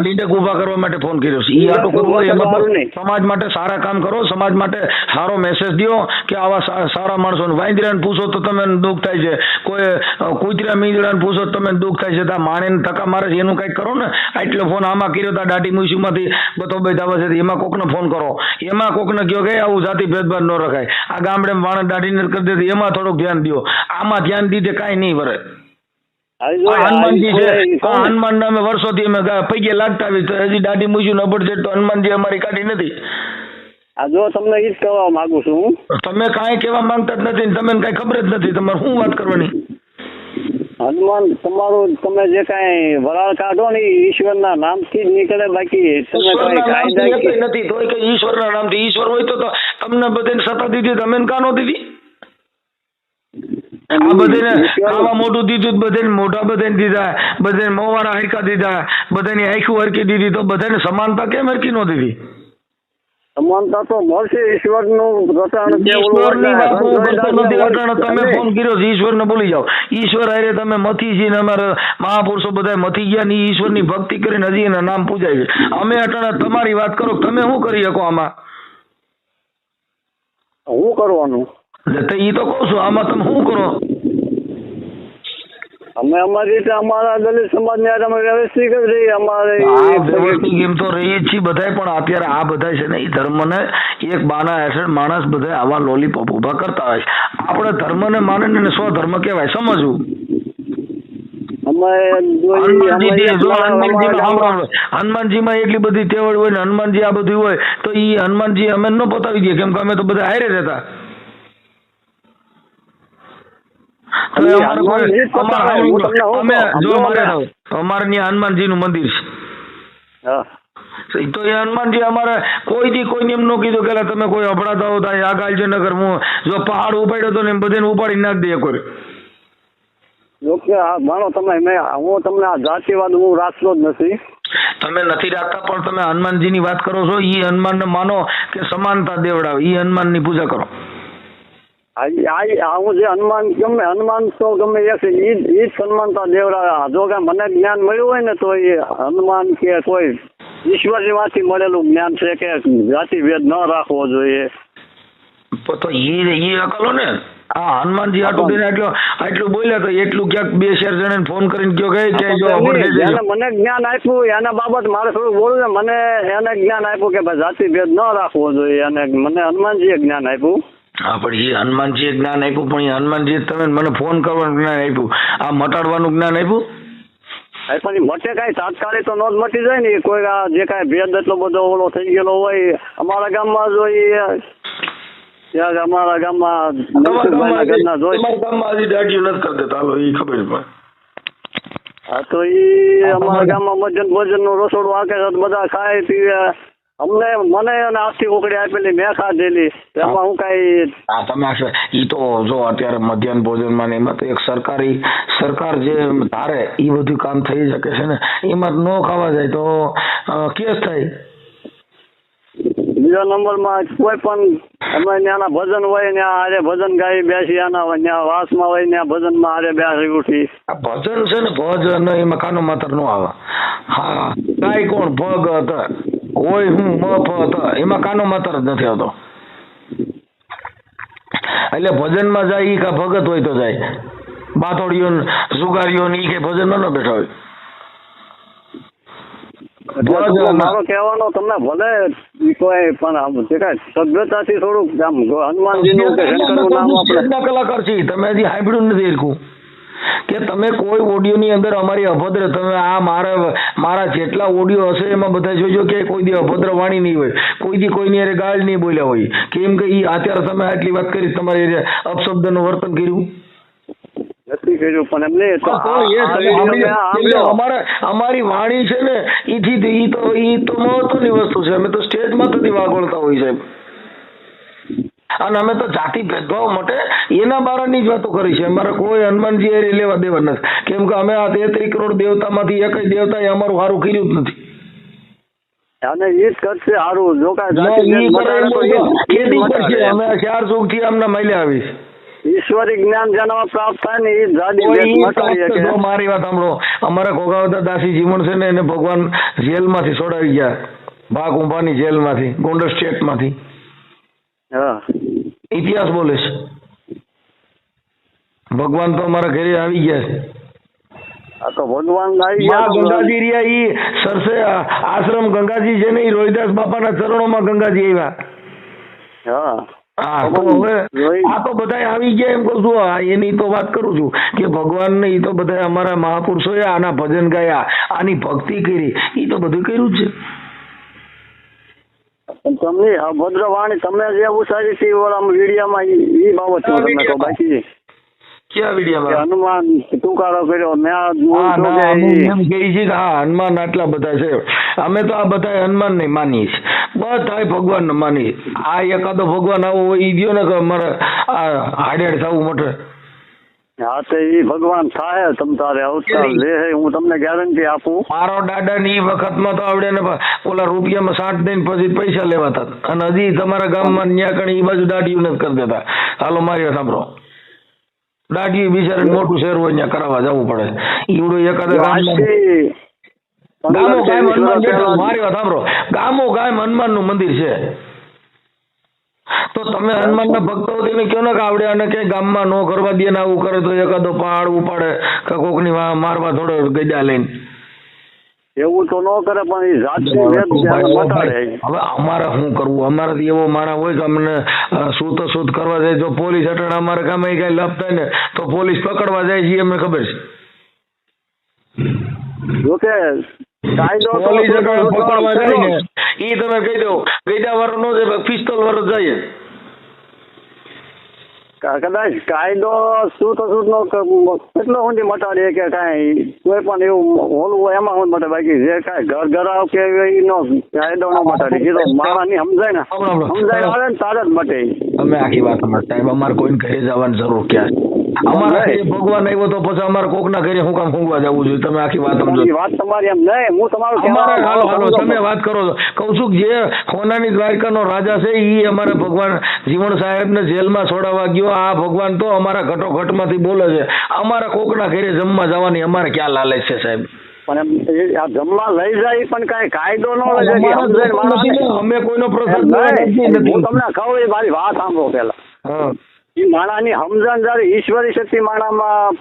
ડીડક ઉભા કરવા માટે ફોન કર્યો છે. એ આટું કરવું એમાં સમાજ માટે સારા કામ કરો, સમાજ માટે સારો મેસેજ દો કે આવા સારા માણસો વાંદરાને પૂછો તો તમે દુઃખ થાય છે, કોઈ કૂતરા મીંદડાને પૂછો તો તમે દુઃખ થાય છે. ત્યાં માણીને ધક્કા મારે છે એનું કંઈક કરો ને. આટલો ફોન આમાં કર્યો તા દાટી મ્યુઝિયમમાંથી બધો આવે છે એમાં કોકને ફોન કરો, એમાં કોકને કહો કે આવું જાતિ ભેદભાવ ન રખાય. આ ગામડે માણસ દાઢી કરી દે એમાં થોડુંક ધ્યાન દો. આમાં ધ્યાન દીધે કાંઈ નહીં વરે. હનુમાનજી છે, હનુમાન નામે વર્ષોથી અમે પૈકી લાગતા આવી હજી દાઢી મૂક્યું ન પડશે તો હનુમાનજી અમારી કાઢી નથી. જો તમને એ જ કહેવા માંગુ છું. તમે કાંઈ કહેવા માંગતા જ નથી, તમને કાંઈ ખબર જ નથી. તમારે શું વાત કરવાની? હનુમાન તમારું તમે જે કાંઈ વરાળ કાઢો ને ઈશ્વરના નામથી જ નીકળે, બાકી તમે નથી. તો ઈશ્વરના નામથી ઈશ્વર હોય તો તમને બધાને સત્તા દીધી, તમે કાં નો દીધી? આ બધાને આવા મોટું દીધું, બધાને મોઢા બધાને દીધા, બધાને મોવાના હરકા દીધા, બધાની આંખું હરકી દીધી, તો બધાને સમાનતા કેમ હરકી નો દીધી? સમાનતા તો મળશે. ઈશ્વરનું રટણ તમે ફોન કર્યો છે ઈશ્વરને ભૂલી જાઓ. ઈશ્વર હારે તમે મથી છે ને અમારા મહાપુરુષો બધા મથી ગયા ને ઈશ્વરની ભક્તિ કરીને હજી એના નામ પૂજાય છે. અમે અટાણે તમારી વાત કરો, તમે શું કરી શકો આમાં? શું કરવાનું? એ તો કહું છું આમાં તમે શું કરો? અમે અમારી રીતે અમારા દલિત સમાજ ને અમે વ્યવસ્થિત જ રહીએ. અમારે વ્યવસ્થિત એમ તો રહીએ જ છીએ બધા, પણ અત્યારે આ બધા છે ને એ ધર્મને એક બાના હેઠળ માણસ બધા આવા લોલીપોપ ઉભા કરતા હોય છે. આપણે ધર્મને માને ને સ્વધર્મ કહેવાય, સમજવું. હનુમાનજીમાં એટલી બધી તેવડ હોય ને હનુમાનજી આ બધું હોય તો એ હનુમાનજી અમે ન પતાવી દઈએ, કેમ કે અમે તો બધા હારે રહેતા. તો હનુમાનજી જ પકડાય. હું તમને શું અમે કહું? જો સમજો અમારે ત્યાં હનુમાનજી નું મંદિર છે. હા. તો એ હનુમાનજી અમારે કોઈથી કોઈને એમ ન કીધું કે તમે કોઈ અભડાતા હો થાય આ ગાલજીનગર હું જો પહાડ ઉપાડ્યો તો ને બધાને ઉપાડી નાખ દે કોઈ. જોકે આ માનો તમે હું તમને આ જાતિવાદ હું રાખતો જ નથી. તમે નથી રાખતા પણ તમે હનુમાનજીની વાત કરો છો. ઈ હનુમાનને માનો કે સમાનતા દેવડાવો. ઈ હનુમાનની પૂજા કરો. હું જે હનુમાન તો ગમે એ છે ઈ જ સમાનતા દેવડાવે. જો કે મને જ્ઞાન મળ્યું હોય ને તો એ હનુમાન કે કોઈ ઈશ્વરની માંથી મળેલું જ્ઞાન છે કે જાતિ ભેદ ન રાખવો જોઈએ. તો ઈ અકલો ને આ હનુમાનજી આટલું આટલું બોલ્યા તો એટલું ક્યાંક 2-4 જણાને ફોન કરીને કયો કે જો મને જ્ઞાન આપ્યું એના બાબત મારે થોડું બોલવું છે. મને એને જ્ઞાન આપ્યું કે ભાઈ જાતિ ભેદ ન રાખવો જોઈએ અને મને હનુમાનજીએ જ્ઞાન આપ્યું. હા પણ એ હનુમાનજીએ જ્ઞાન આપ્યું પણ એ હનુમાનજી તમે મને ફોન કરવાનું જ્ઞાન આપ્યું. આ મટાડવાનું જ્ઞાન આપ્યું. પણ એ મટે કાંઈ તાત્કાલિક તો નો જ મટી જાય ને. કોઈ આ જે કાંઈ ભેદ એટલો બધો ઓલો થઈ ગયેલો હોય અમારા ગામમાં જો ત્યાં અમારા ગામમાં હજી દાઢીઓ નથી કરી દેતા. હાલો એ ખબર પડે. હા તો એ અમારા ગામમાં મધ્યાહન ભોજન નું રસોડું આંકે છે. બધા ખાય પીવે. મને અને આખી ઉકડી આપેલી મેં ખાધેલી. એમાં હું કઈ તમે ઈ તો જો અત્યારે મધ્યાહન ભોજનમાં ને એમાં તો એક સરકાર જે ધારે એ બધું કામ થઈ શકે છે ને. એમાં ન ખાવા જાય તો કેસ થાય. બીજા નંબરમાં કોઈ પણ અમે ત્યાંના ભજન હોય ને આરે ભજન ગાઈ બેસી આના ત્યાં વાસમાં હોય ને ભજનમાં આરે બેસી ઉઠી. આ ભજન છે ને ભજન એમાં કાનો માતર નો આવે. હા કાંઈ કોણ ભગ હતા હોય હું મફ હતા એમાં કાનો માતર જ નથી આવતો. એટલે ભજનમાં જાય ઈ કા ભગત હોય તો જાય. બાથોડીઓ સુગારીઓ ને ઈ કે ભજનમાં ન બેઠા હોય. મારો કહેવાનો તમને ભલે કોઈ પણ જે કાંઈ સભ્યતાથી થોડુંક આમ હનુમાનજીનું કે શંકરનું નામ આપણે કલાકાર છીએ. તમે હજી સાંભળ્યું નથી હરખું કે તમે કોઈ ઓડિયોની અંદર અમારી અભદ્ર તમે આ મારા જેટલા ઓડિયો હશે એમાં બધા જોજો કે કોઈ દી અભદ્ર વાણી નહીં હોય. કોઈ દી કોઈની અરે ગાળ નહીં બોલ્યા હોય. કેમ કે ઈ અત્યારે તમે આટલી વાત કરી તમારી અપશબ્દનું વર્તન કર્યું નથી કર્યું. પણ એમને અમારી વાણી છે ને ઈ તો મહત્વની વસ્તુ છે. અમે તો સ્ટેજમાં થતી વાગોળતા હોય સાહેબ. અને અમે તો જાતિ ભેદભાવ માટે એના બારાની જ વાતો કરી છે. અમારે કોઈ હનુમાનજી એ લેવા દેવા નથી. કેમ કે અમે આ 33 કરોડ દેવતામાંથી એકય દેવતાએ અમારું સારું કર્યું જ નથી. અને એ જ કરશે સારું. જો કાંઈ અમે 4 સુખથી અમને મળ્યા આવીશ. ઈશ્વરી જ્ઞાન જેનામાં પ્રાપ્ત થાય ને એ જાડી. મારી વાત સાંભળો. અમારા ઘોઘાવતા દાસી જીવન છે ને એને ભગવાન જેલમાંથી છોડાવી ગયા. ભાગુંભાની જેલમાંથી ગોંડલ સ્ટેટમાંથી. હા ઇતિહાસ બોલે છે. ભગવાન તો અમારા ઘરે આવી ગયા છે. આ તો ભગવાન આવી ગયા. ગંગાજી રહ્યા ઈ સરસે આશ્રમ ગંગાજી છે ને એ રોહિદાસ બાપાના ચરણોમાં ગંગાજી આવ્યા. હા હા તો હવે આ તો બધા આવી ગયા એમ કહું છું. એની તો વાત કરું છું કે ભગવાન ને ઈ તો બધા અમારા મહાપુરુષોએ આના ભજન ગાયા આની ભક્તિ કરી. ઈ તો બધું કર્યું જ છે. તમને અભદ્ર વાણી તમે જે ઉસારી હતી ઓલા વિડીયામાં એ બાબત તમને કહો. બાકી ક્યાં વિડીયામાં હનુમાન તુકારો કર્યો એમ કહી છે કે હા હનુમાન આટલા બધા છે. અમે તો આ બધા હનુમાન ને માનીએ છીએ. બધા ભગવાન ને માનીએ. આ એકાદો ભગવાન આવો હોય ઈ દયો ને કે અમારે આ હાડેડ થવું મટે. હા તો એ ભગવાન થાય તમ તારે અવતાર લે. હું તમને ગેરંટી આપું. મારો દાદા ની વખતમાં તો આવડે ને ઓલા રૂપિયામાં 60 દઈને પછી પૈસા લેવાતા. અને હજી તમારા ગામમાં ન્યા કણી ઈ બાજુ દાઢીયું નથી કરી દેતા. હાલો મારી વાત સાંભળો. દાઢી બિચારે મોટું શહેર હોય ત્યાં કરાવવા જવું પડે. ઈવડો એકાદા ગામો ગામ હનુમાન બેઠો. મારી વાત સાંભળો. ગામો ગામ હનુમાન નું મંદિર છે. તો તમે હનુમાન ના ભક્તો તેને કયો ને કે આવડે અને કઈ ગામમાં નો કરવા દે ને આવું કરે તો એકાદો પહાડ ઉપાડે કે કોક ની મારવા થોડો ગજા લઈને. એવું તો ન કરે પણ એ જાત હવે અમારે શું કરવું. અમારાથી એવો માણસ હોય કે અમને શોધ કરવા જાય. જો પોલીસ અટણ અમારે ગામે કઈ લાભ થાય ને તો પોલીસ પકડવા જાય છે અમને ખબર છે. જોકે પોલીસ અટણ પકડવા જાય ને ઈ તમે કહી દો ગઈડા વાળો નો જાય પિસ્તોલ વાળો જાય. કદાચ કાયદો શું તો શું કેટલો સુધી મટાડે કે કાંઈ કોઈ પણ એવું હોલું હોય એમાં હું મટે, બાકી જે કાંઈ ઘર ઘરાવ કે એનો કાયદો ન મટાડે. કીધું માણસ ની સમજાય ને આવે ને તારે જ મટે. અમે આખી વાત અમારે સાહેબ, અમારે કોઈને ઘરે જવાની જરૂર ક્યાં? અમારા ઘરે ભગવાન આવ્યો તો પછી અમારે કોકના ઘરે હું કામ ઊંઘવા જવું જોઈએ? તમે આખી વાત સમજો. વાત તમારી એમ નહીં, હું તમારું હાલો તમે વાત કરો છો. કહું છું જે સોનાની દ્વારકાનો રાજા છે એ અમારા ભગવાન જીવણ સાહેબને જેલમાં છોડાવવા ગયો. આ ભગવાન તો અમારા ઘટોઘટમાંથી બોલે છે. અમારા કોકના ઘરે જમવા જવાની અમારે ક્યાં લાલચ છે સાહેબ? પણ આ જમવા લઈ જાય પણ કઈ કાયદો ન લઈ જાય. અમે કોઈનો પ્રસંગ હું તમને કહું, એ મારી વાત સાંભળો પેલા. એ માણાની સમજણ જયારે ઈશ્વરી શક્તિ માણામાં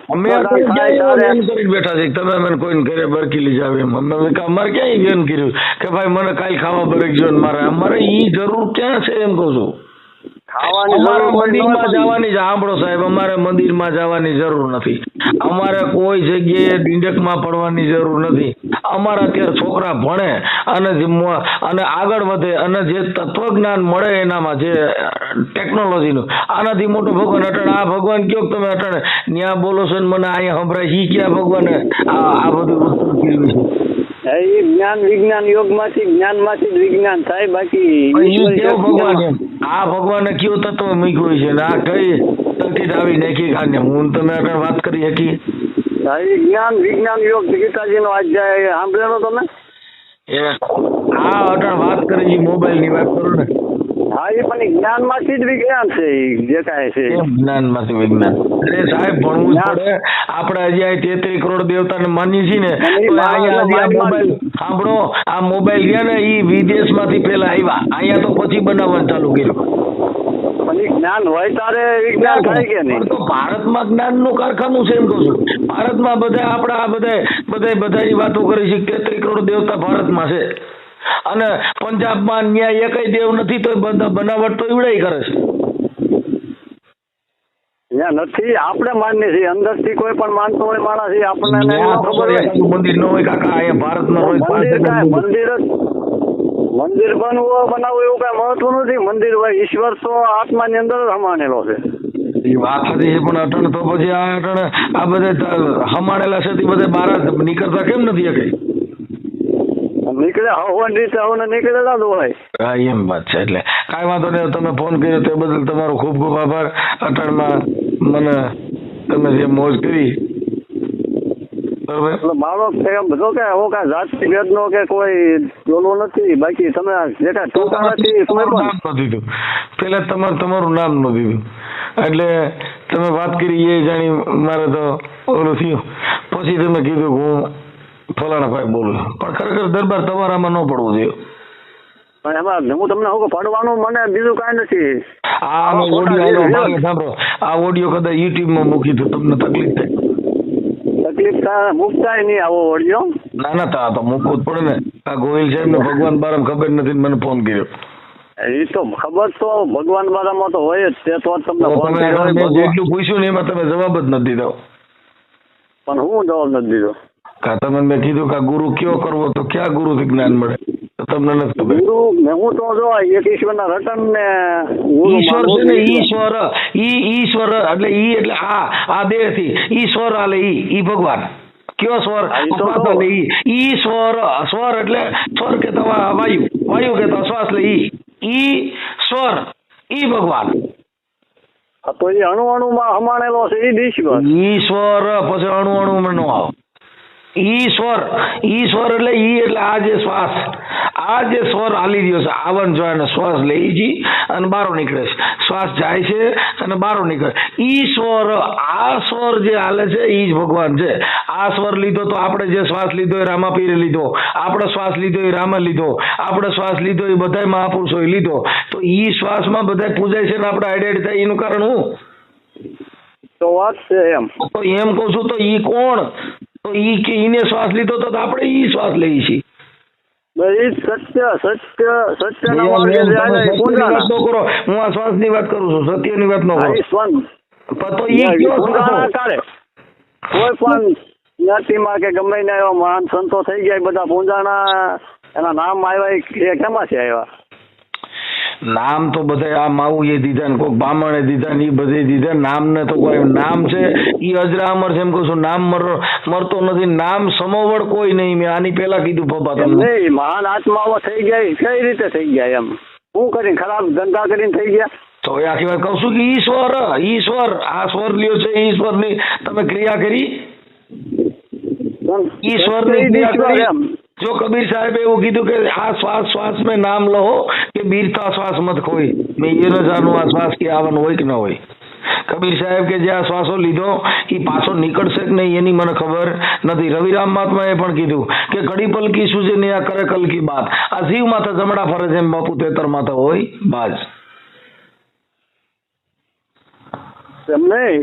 બેઠા છે. તમે મને કોઈને ઘરે બરકી લઈ જાવ એમ અમારે ક્યાં બેન કર્યું કે ભાઈ મને કાલ ખાવા બરક જો મારે? અમારે ઈ જરૂર ક્યાં છે એમ કહું છું. મંદિરમાં જવાની સાંભળો સાહેબ, અમારે મંદિરમાં જવાની જરૂર નથી. અમારે કોઈ જગ્યાએ ડીંડકમાં પડવાની જરૂર નથી. અમારા અત્યારે છોકરા ભણે અને આગળ વધે અને જે તત્વજ્ઞાન મળે એનામાં જે ટેકનોલોજીનું, આનાથી મોટો ભગવાન અટાણે આ ભગવાન કયો તમે અટાણે ન્યા બોલો છો ને મને અહીંયા સંભળાય ઈ ક્યાં ભગવાને આ બધું વસ્તુ કર્યું છે? એ જ્ઞાન વિજ્ઞાન યોગમાંથી જ્ઞાનમાંથી જ વિજ્ઞાન થાય. બાકી ભગવાન એમ આ ભગવાને કયો તત્વ મૂક્યું છે ને આ કઈ તકલીફ આવી નાખી ખાને હું તમે આગળ વાત કરી શકી? જ્ઞાન વિજ્ઞાન યોગ ગીતાજીનો અધ્યાય સાંભળેલો તમે? હા અટાણ વાત કરી મોબાઈલ ની વાત કરો ને. હા એ પણ જ્ઞાન માંથી જ વિજ્ઞાન છે. જે કાંઈ છે જ્ઞાન માંથી વિજ્ઞાન. અરે સાહેબ ભણવું જ પડે. આપણે હજી આ 33 કરોડ દેવતાને માનીએ છીએ ને, મોબાઈલ સાંભળો, આ મોબાઈલ ગયા ને એ વિદેશ માંથી પેલા આવ્યા, અહીંયા તો પછી બનાવવાનું ચાલુ કર્યું. જ્ઞાન હોય તારે વિજ્ઞાન થાય કે નહીં? તો ભારતમાં જ્ઞાન નું કારખાનું છે એમ કહું છું. ભારતમાં બધા આપડા બધાની વાતો કરી છે. 33 કરોડ દેવતા ભારતમાં છે અને પંજાબમાં ન્યાય એકય દેવ નથી તો બધા બનાવટ તો એવડાય કરે છે. નથી આપણે માનીએ છીએ અંદર થી કોઈ પણ માનતો હોય માણસ આપણને ખબર હોય. મંદિર ન હોય કાકા અહીંયા ભારતમાં મંદિર બનાવવું એવું કઈ મહત્વ નથી. મંદિર હોય ઈશ્વર તો આત્માની અંદર જ હમાણેલો છે. એ વાત હતી પણ અટણ તો પછી આ બધા હમાણેલા છે તે બધા બહાર નીકળતા કેમ નથી કઈ? નીકળે હવાની રીતે હવે નીકળેલા જ હોય. હા એમ વાત છે. એટલે કાંઈ વાંધો નહીં. તમે ફોન કર્યો તે બદલ તમારો ખૂબ ખૂબ આભાર. અટણમાં મને તમે જે મોજ કરી એટલે મારો એમ બધો કે એવો કઈ જાતિ ભેદનો કે કોઈ ઓલું નથી. બાકી તમે જે કઈ ટોકા નથી નામ દીધું પેલા તમારું નામ ન દીધું એટલે તમે વાત કરી એ જાણી મારે તો ઓલું થયું. પછી તમે કીધું હું ફલાણા ભાઈ બોલું પણ ખરેખર દરબાર તમારામાં ન પડવું જોઈએ. પણ એમાં હું તમને હું પડવાનું મને બીજું કાંઈ નથી. સાંભળો આ ઓડિયો કદાચ યુટ્યુબમાં મૂકી તો તમને તકલીફ થાય. તકલીફ મૂકતાય નહીં આવો ઓડિયો? ના તો મૂકવું જ પડે ને. આ ગોહિલ સાહેબ ને ભગવાન બારામાં ખબર નથી મને ફોન કર્યો. એ તો ખબર તો ભગવાન બારામાં તો હોય જ. તે તો તમને ફોન કર્યો. જેટલું પૂછ્યું ને એમાં તમે જવાબ જ નથી દીધો. પણ હું જવાબ નથી દીધો. તમે મેં કીધું કે ગુરુ કયો કરવો તો ક્યાં ગુરુ થી જ્ઞાન મળે તમને નથી ખબર. ગુરુ હું તો જો એક ઈશ્વરના રટન ને ઈશ્વર છે ને ઈશ્વર એટલે ઈ એટલે આ દેહ થી ઈશ્વર આલે ઈ ભગવાન કયો સ્વર ઈ સ્વર એટલે સ્વર કે વાયુ કે શ્વાસ લે ઈ સ્વર ઈ ભગવાન. તો એ અણુ માં હમાણેલો છે ઈશ્વર પછી અણુ નો આવ. ઈશ્વર એટલે એટલે આ જે શ્વાસ આ જે સ્વર હાલી રહ્યો છે આવન જો શ્વાસ લે છે અને બારો નીકળે છે, શ્વાસ જાય છે અને બારો નીકળે. ઈશ્વર આ સ્વર જે હાલે છે ઈ જ ભગવાન છે. આ સ્વર લીધો તો આપણે જે શ્વાસ લીધો એ રામાપીરે લીધો, આપણે શ્વાસ લીધો એ રામે લીધો, આપણે શ્વાસ લીધો એ બધા મહાપુરુષોએ લીધો. તો ઈ શ્વાસમાં બધા પૂજાય છે ને આપણે આઈડેન્ટ થાય એનું કારણ હું તો વાત છે એમ. તો એમ કહું છું તો ઈ કોણ? તો ઈ કે ઈને શ્વાસ લીધો તો આપણે ઈ શ્વાસ લઈએ છીએ. હું આ શ્વાસ ની વાત કરું છું, સત્ય ની વાત ન કરું. તો કોઈ પણ જ્ઞાતિમાં કે ગમે ને એવા મહાન સંતો થઈ ગયા બધા પૂંજાણા એના નામ આવ્યા એ કેમાં છે આવ્યા? નામ તો બધા આ માવુએ દીધા ને કોઈક બામણે દીધા ને એ બધે દીધા. નામ ને તો કોઈ નામ છે એ અજરામર છે. એમ કહું છું નામ મરતો નથી. નામ સમોવડ કોઈ નહીં. મેં આની પેલા કીધું પપ્પા તમને. નહીં, મહાન આત્માઓ થઈ ગયા કઈ રીતે થઈ ગયા એમ? શું કરીને ખરાબ ધંધા કરીને થઈ ગયા? તો એ આખી વાત કહું છું કે ઈશ્વર આ સ્વર લ્યો છે. ઈશ્વરની તમે ક્રિયા કરી. ઈશ્વરની ક્રિયા કરી. જો કબીર સાહેબ એવું કીધું કે આ શ્વાસ में नाम लो કે બીરતા શ્વાસ મત ખોઈ. મેં એ ન જાણું આ શ્વાસ કે આવવાનું હોય કે ન હોય. કબીર સાહેબ કે જે આ શ્વાસો લીધો એ પાછો નીકળશે કે નહીં એની મને ખબર નથી. રવિરામ મહાત્માએ પણ કીધું કે કડી પલકી સૂજે ને આ કરે કલ કી બાત. આ જીવ માથે જમણા ફરે છે એમ બાપુ તેતર માથે હોય બાજ. એમ નહીં,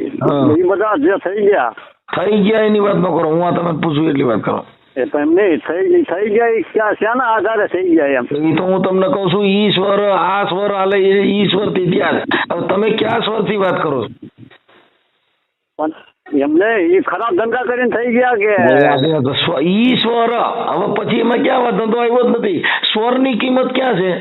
એ બધા જે થઈ ગયા એની વાત ન કરો. હું આ તમે પૂછું એટલી વાત કરો. એ તો એમ નહીં, થઈ ગયા એ શાના આધારે થઈ ગયા એમ? એ તો હું તમને કહું છું ઈશ્વર આ સ્વર હાલે ઈશ્વર થી ત્યાં. હવે તમે ક્યાં સ્વર થી વાત કરો છો? પણ એમને એ ખરાબ ધંધા કરીને થઈ ગયા કે ઈશ્વર. હવે પછી એમાં ક્યાં વાત ધંધો આવ્યો જ નથી. સ્વર ની કિંમત ક્યાં છે?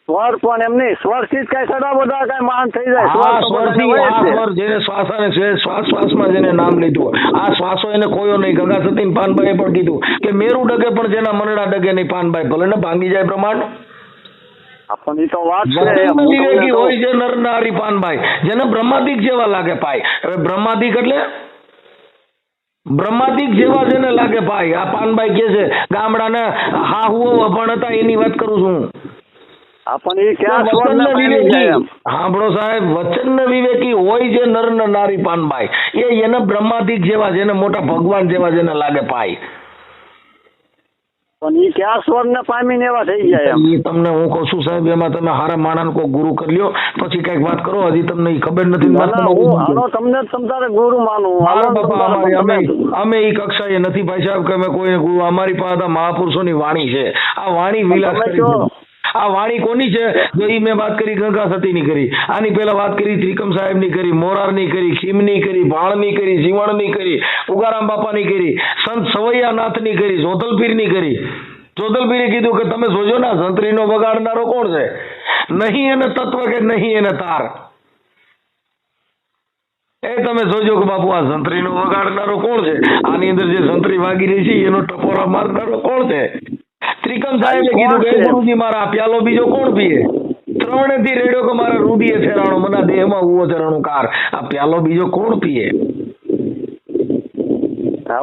સ્વર પણ એમ નહીં, સ્વર થી કઈ સડા બધા કઈ મહાન થઈ જાય. સ્વર જેને શ્વાસ અને શ્વાસમાં જેને નામ લીધું. આ શ્વાસો એને ખોયો નહીં. ગંગા સતીન પાનભાઈએ પણ કીધું કે મેરું ડગે પણ જેના મનડા ડગે નહીં. પાનભાઈ ભલે ને ભાંગી જાય પ્રમાણ. આપણને તો વાત છે વિવેકી હોય છે નર નારી પાનભાઈ જેને બ્રહ્માદિક જેવા લાગે પાય. હવે બ્રહ્માદિક એટલે બ્રહ્માદિક જેવા જેને લાગે પાય. આ પાનભાઈ કે છે ગામડાને હા હુઓ અભણ હતા એની વાત કરું છું. સાંભળો સાહેબ, વચન વિવેકી હોય છે નર ને નારી પાનભાઈ એને બ્રહ્માદિક જેવા જેને મોટા ભગવાન જેવા જેને લાગે પાય. પણ એ ક્યાં સ્વર ને પામીને એવા થઈ ગયા એમ? એ તમને હું કહું છું સાહેબ, એમાં તમે હારા માણસ કોઈ ગુરુ કરી લ્યો પછી કઈક વાત કરો. હજી તમને ખબર નથી. તમને તમારે ગુરુ માનું. અમે એ કક્ષાએ નથી ભાઈ સાહેબ કે અમે કોઈ ગુરુ. અમારી પાસે મહાપુરુષોની વાણી છે. આ વાણી વિલાસ. આ વાણી કોની છે? જો ઈ મેં વાત કરી ગંગા સતી ની કરી. આની પેલા વાત કરી ત્રિકમ સાહેબ ની કરી, મોરાર ની કરી, ખીમ ની કરી, ભાણ ની કરી, જીવણ ની કરી, ઉગારામ બાપા ની કરી, સંત સવૈયાનાથ ની કરી, જોધલપીર ની કરી. જોધલપીરે કીધું કે તમે જોજો ને સંતરી નો વગાડનારો કોણ છે? નહીં એને તત્વ કે નહીં એને તાર. એ તમે જોજો કે બાપુ આ સંતરી નો વગાડનારો કોણ છે? આની અંદર જે સંતરી વાગી રહી છે એનો ટપોરા મારનારો કોણ છે? ત્રિકમ સાહેબે કીધું કે ગુરુજી મારા પ્યાલો બીજો કોણ પીએ? ત્રણેથી રેડ્યો કે મારા રૂડીએ ફેરાણો મના દેહમાં ઉવો ચરણું કાર. આ પ્યાલો બીજો કોણ પીએ?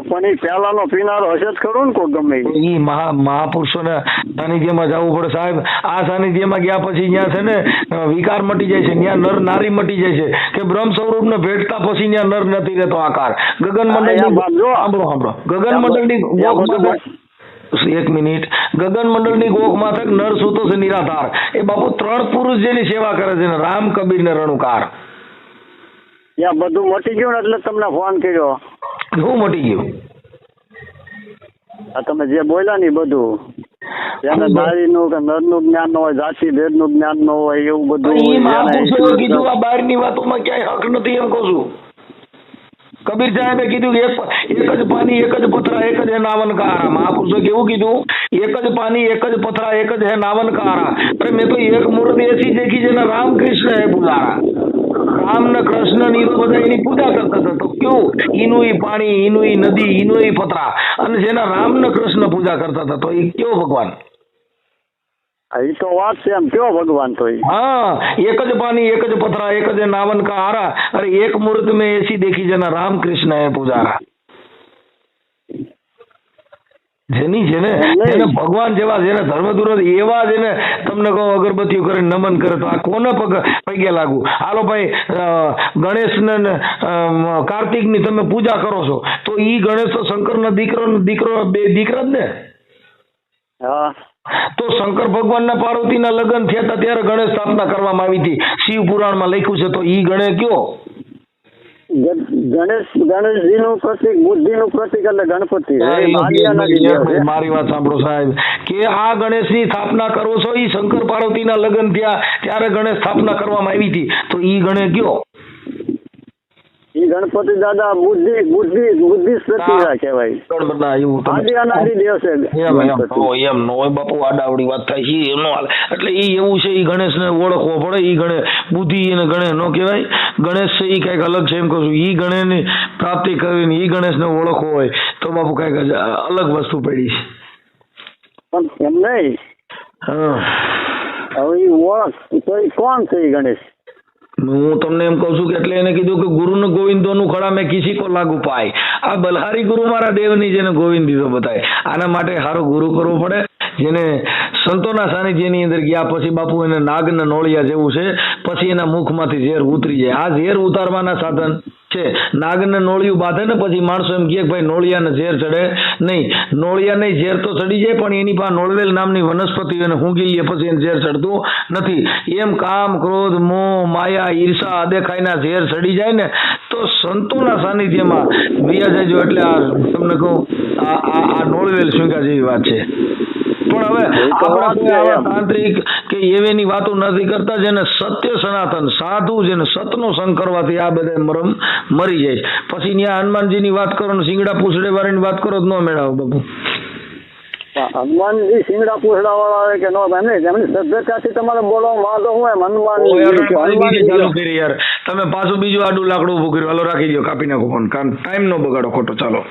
પણ એ પ્યાલાનો પીનારો હશે જ ખરું ને કોઈ ગમે એ મહાપુરુષોને સાનિધ્યમાં જવું પડે સાહેબ. આ સાનિધ્યમાં ગયા પછી ત્યાં છે ને વિકાર મટી જાય છે. ત્યાં નર નારી મટી જાય છે કે બ્રહ્મ સ્વરૂપને ભેટતા પછી ત્યાં નર નથી રહેતો આકાર. ગગન મંડળ ગગન મંડળની એક મિનિટ. ગગન મંડળની ગોખમાં થક નર સૂતો છે નિરાધાર. એ બાપુ ત્રણ પુરુષ જેની સેવા કરે છે ને રામ કબીર ને રણુકાર. બધું મટી ગયું ને એટલે તમને ફોન કર્યો. શું મટી ગયું? આ તમે જે બોલ્યા ને બધું જેને નારીનું કે નરનું જ્ઞાન ન હોય, જાતિ ભેદનું જ્ઞાન ન હોય એવું બધું કીધું. આ બહારની વાતોમાં ક્યાંય હક નથી એમ કહું છું. કબીર સાહેબે કીધું એક જ પાણી એક જ પથરા એક જ હે નાવન કારા. મહાપુરુષો કેવું કીધું? એક જ પાણી એક જ પથરા એક જ હે નાવન કારા. અરે મેં તો એક મૂર્તિ એસી દેખી જેના રામ કૃષ્ણ હે પુજારા. રામ ને કૃષ્ણ ની બધા એની પૂજા કરતા હતા. તો કેવું ઈનું ઈ પાણી, ઈનું ઈ નદી, ઈનું ઈ પથરા, અને જેના રામ ને કૃષ્ણ પૂજા કરતા હતા તો એ કેવો ભગવાન? એ તો વાત છે એમ કેવો ભગવાન તો? હા, એક જ પાણી એક જ પથરા એક જ નાવન કા હારા. અરે એક મૂર્ત મેં એસી દેખી જેના રામ કૃષ્ણ હે પુજારા. જેને ભગવાન જેવા જેને ધર્મદુર એવા જેને તમને કહો અગરબત્તીઓ કરે નમન કરે તો આ કોને પગે લાગુ? હાલો ભાઈ, ગણેશ ને કાર્તિક ની તમે પૂજા કરો છો તો ઈ ગણેશ તો શંકર નો દીકરો બે દીકરા જ ને. હા, તો શંકર ભગવાન ના પાર્વતી ના લગ્ન થયા હતા ત્યારે ગણેશ સ્થાપના કરવામાં આવી હતી. શિવ પુરાણ માં લખ્યું છે. તો ઈ ગણે કયો? ગણેશજી નું પ્રતિક, બુદ્ધિ નું પ્રતિક એટલે ગણપતિ. મારી વાત સાંભળો સાહેબ, કે આ ગણેશ ની સ્થાપના કરો છો ઈ શંકર પાર્વતી ના લગ્ન થયા ત્યારે ગણેશ સ્થાપના કરવામાં આવી હતી. તો ઈ ગણે કયો? એ ગણપતિ દાદા બુદ્ધિ પ્રતિભા કહેવાય. બધા એવું તમે આદિ અનાદિ દેવ છે ગણપતિ. એમ નો હોય બાપુ, આડાવડી વાત થાય છે એમ નો હાલે. એટલે ઈ એવું છે, ઈ ગણેશને ઓળખવો પડે. ઈ ગણેશ બુદ્ધિ એને ગણેશ નો કહેવાય. ગણેશ છે ઈ કઈક અલગ છે એમ કહું છું. ઈ ગણેશની પ્રાપ્તિ કરવીને ઈ ગણેશને ઓળખવો હોય તો બાપુ કઈક અલગ વસ્તુ પડી છે. પણ એમ નહીં, હા હવે ઈ ઓળખ તો ઈ કોણ છે ઈ ગણેશ? હું તમને એમ કહું છું કે એટલે એને કીધું કે ગુરુ ને ગોવિંદો નું ખડા મેં કિસી કો લાગુ પાય. આ બલહારી ગુરુ મારા દેવની જેને ગોવિંદ દીધો બતાય. આના માટે સારો ગુરુ કરવો પડે, જેને સંતોના સાનિધ્યની અંદર ગયા પછી બાપુ એને નાગના નોળિયા જેવું છે, પછી એના મુખમાંથી ઝેર ઉતરી જાય. આ ઝેર ઉતારવાના સાધન છે. નાગને નોળિયું બાંધે ને પછી માણસો એમ કહે કે ભાઈ નોળિયાને ઝેર ચડે નહીં. નોળિયા નહીં, ઝેર તો ચડી જાય પણ એની પાસે નોળવેલ નામની વનસ્પતિ એને હુંગી લે પછી એને ઝેર ચડતું નથી. એમ કામ, ક્રોધ, મોહ, માયા, ઈર્ષા, અદેખાઈના ઝેર ચડી જાય ને તો સંતોના સાનિધ્યમાં વૈયા જજો. એટલે આ તમને કહું આ નોળવેલ સ્વીકાર જેવી વાત છે. પણ હવે આપણે આવા તાંત્રિક કે એવેની વાતો નથી કરતા. જેને સત્ય સનાતન સાધુ જેને સતનો સંગ કરવાથી આ બધા મરમ મરી જાય. પછી ત્યાં હનુમાનજીની વાત કરો ને શિંગડા પૂછડે વાળાની વાત કરો તો ન મેળાવો બાપુ. હનુમાનજી શિંગડા પૂછડા વાળા કે નો એમની સભ્યતાથી તમારે બોલવામાં વાંધો હું એમ હનુમાન ચાલુ કરી યાર તમે પાછું બીજું આડું લાકડું ઉભું કર્યું. હાલો રાખી દો, કાપી નાખો ફોન. ટાઈમ નો બગાડો ખોટો. ચાલો.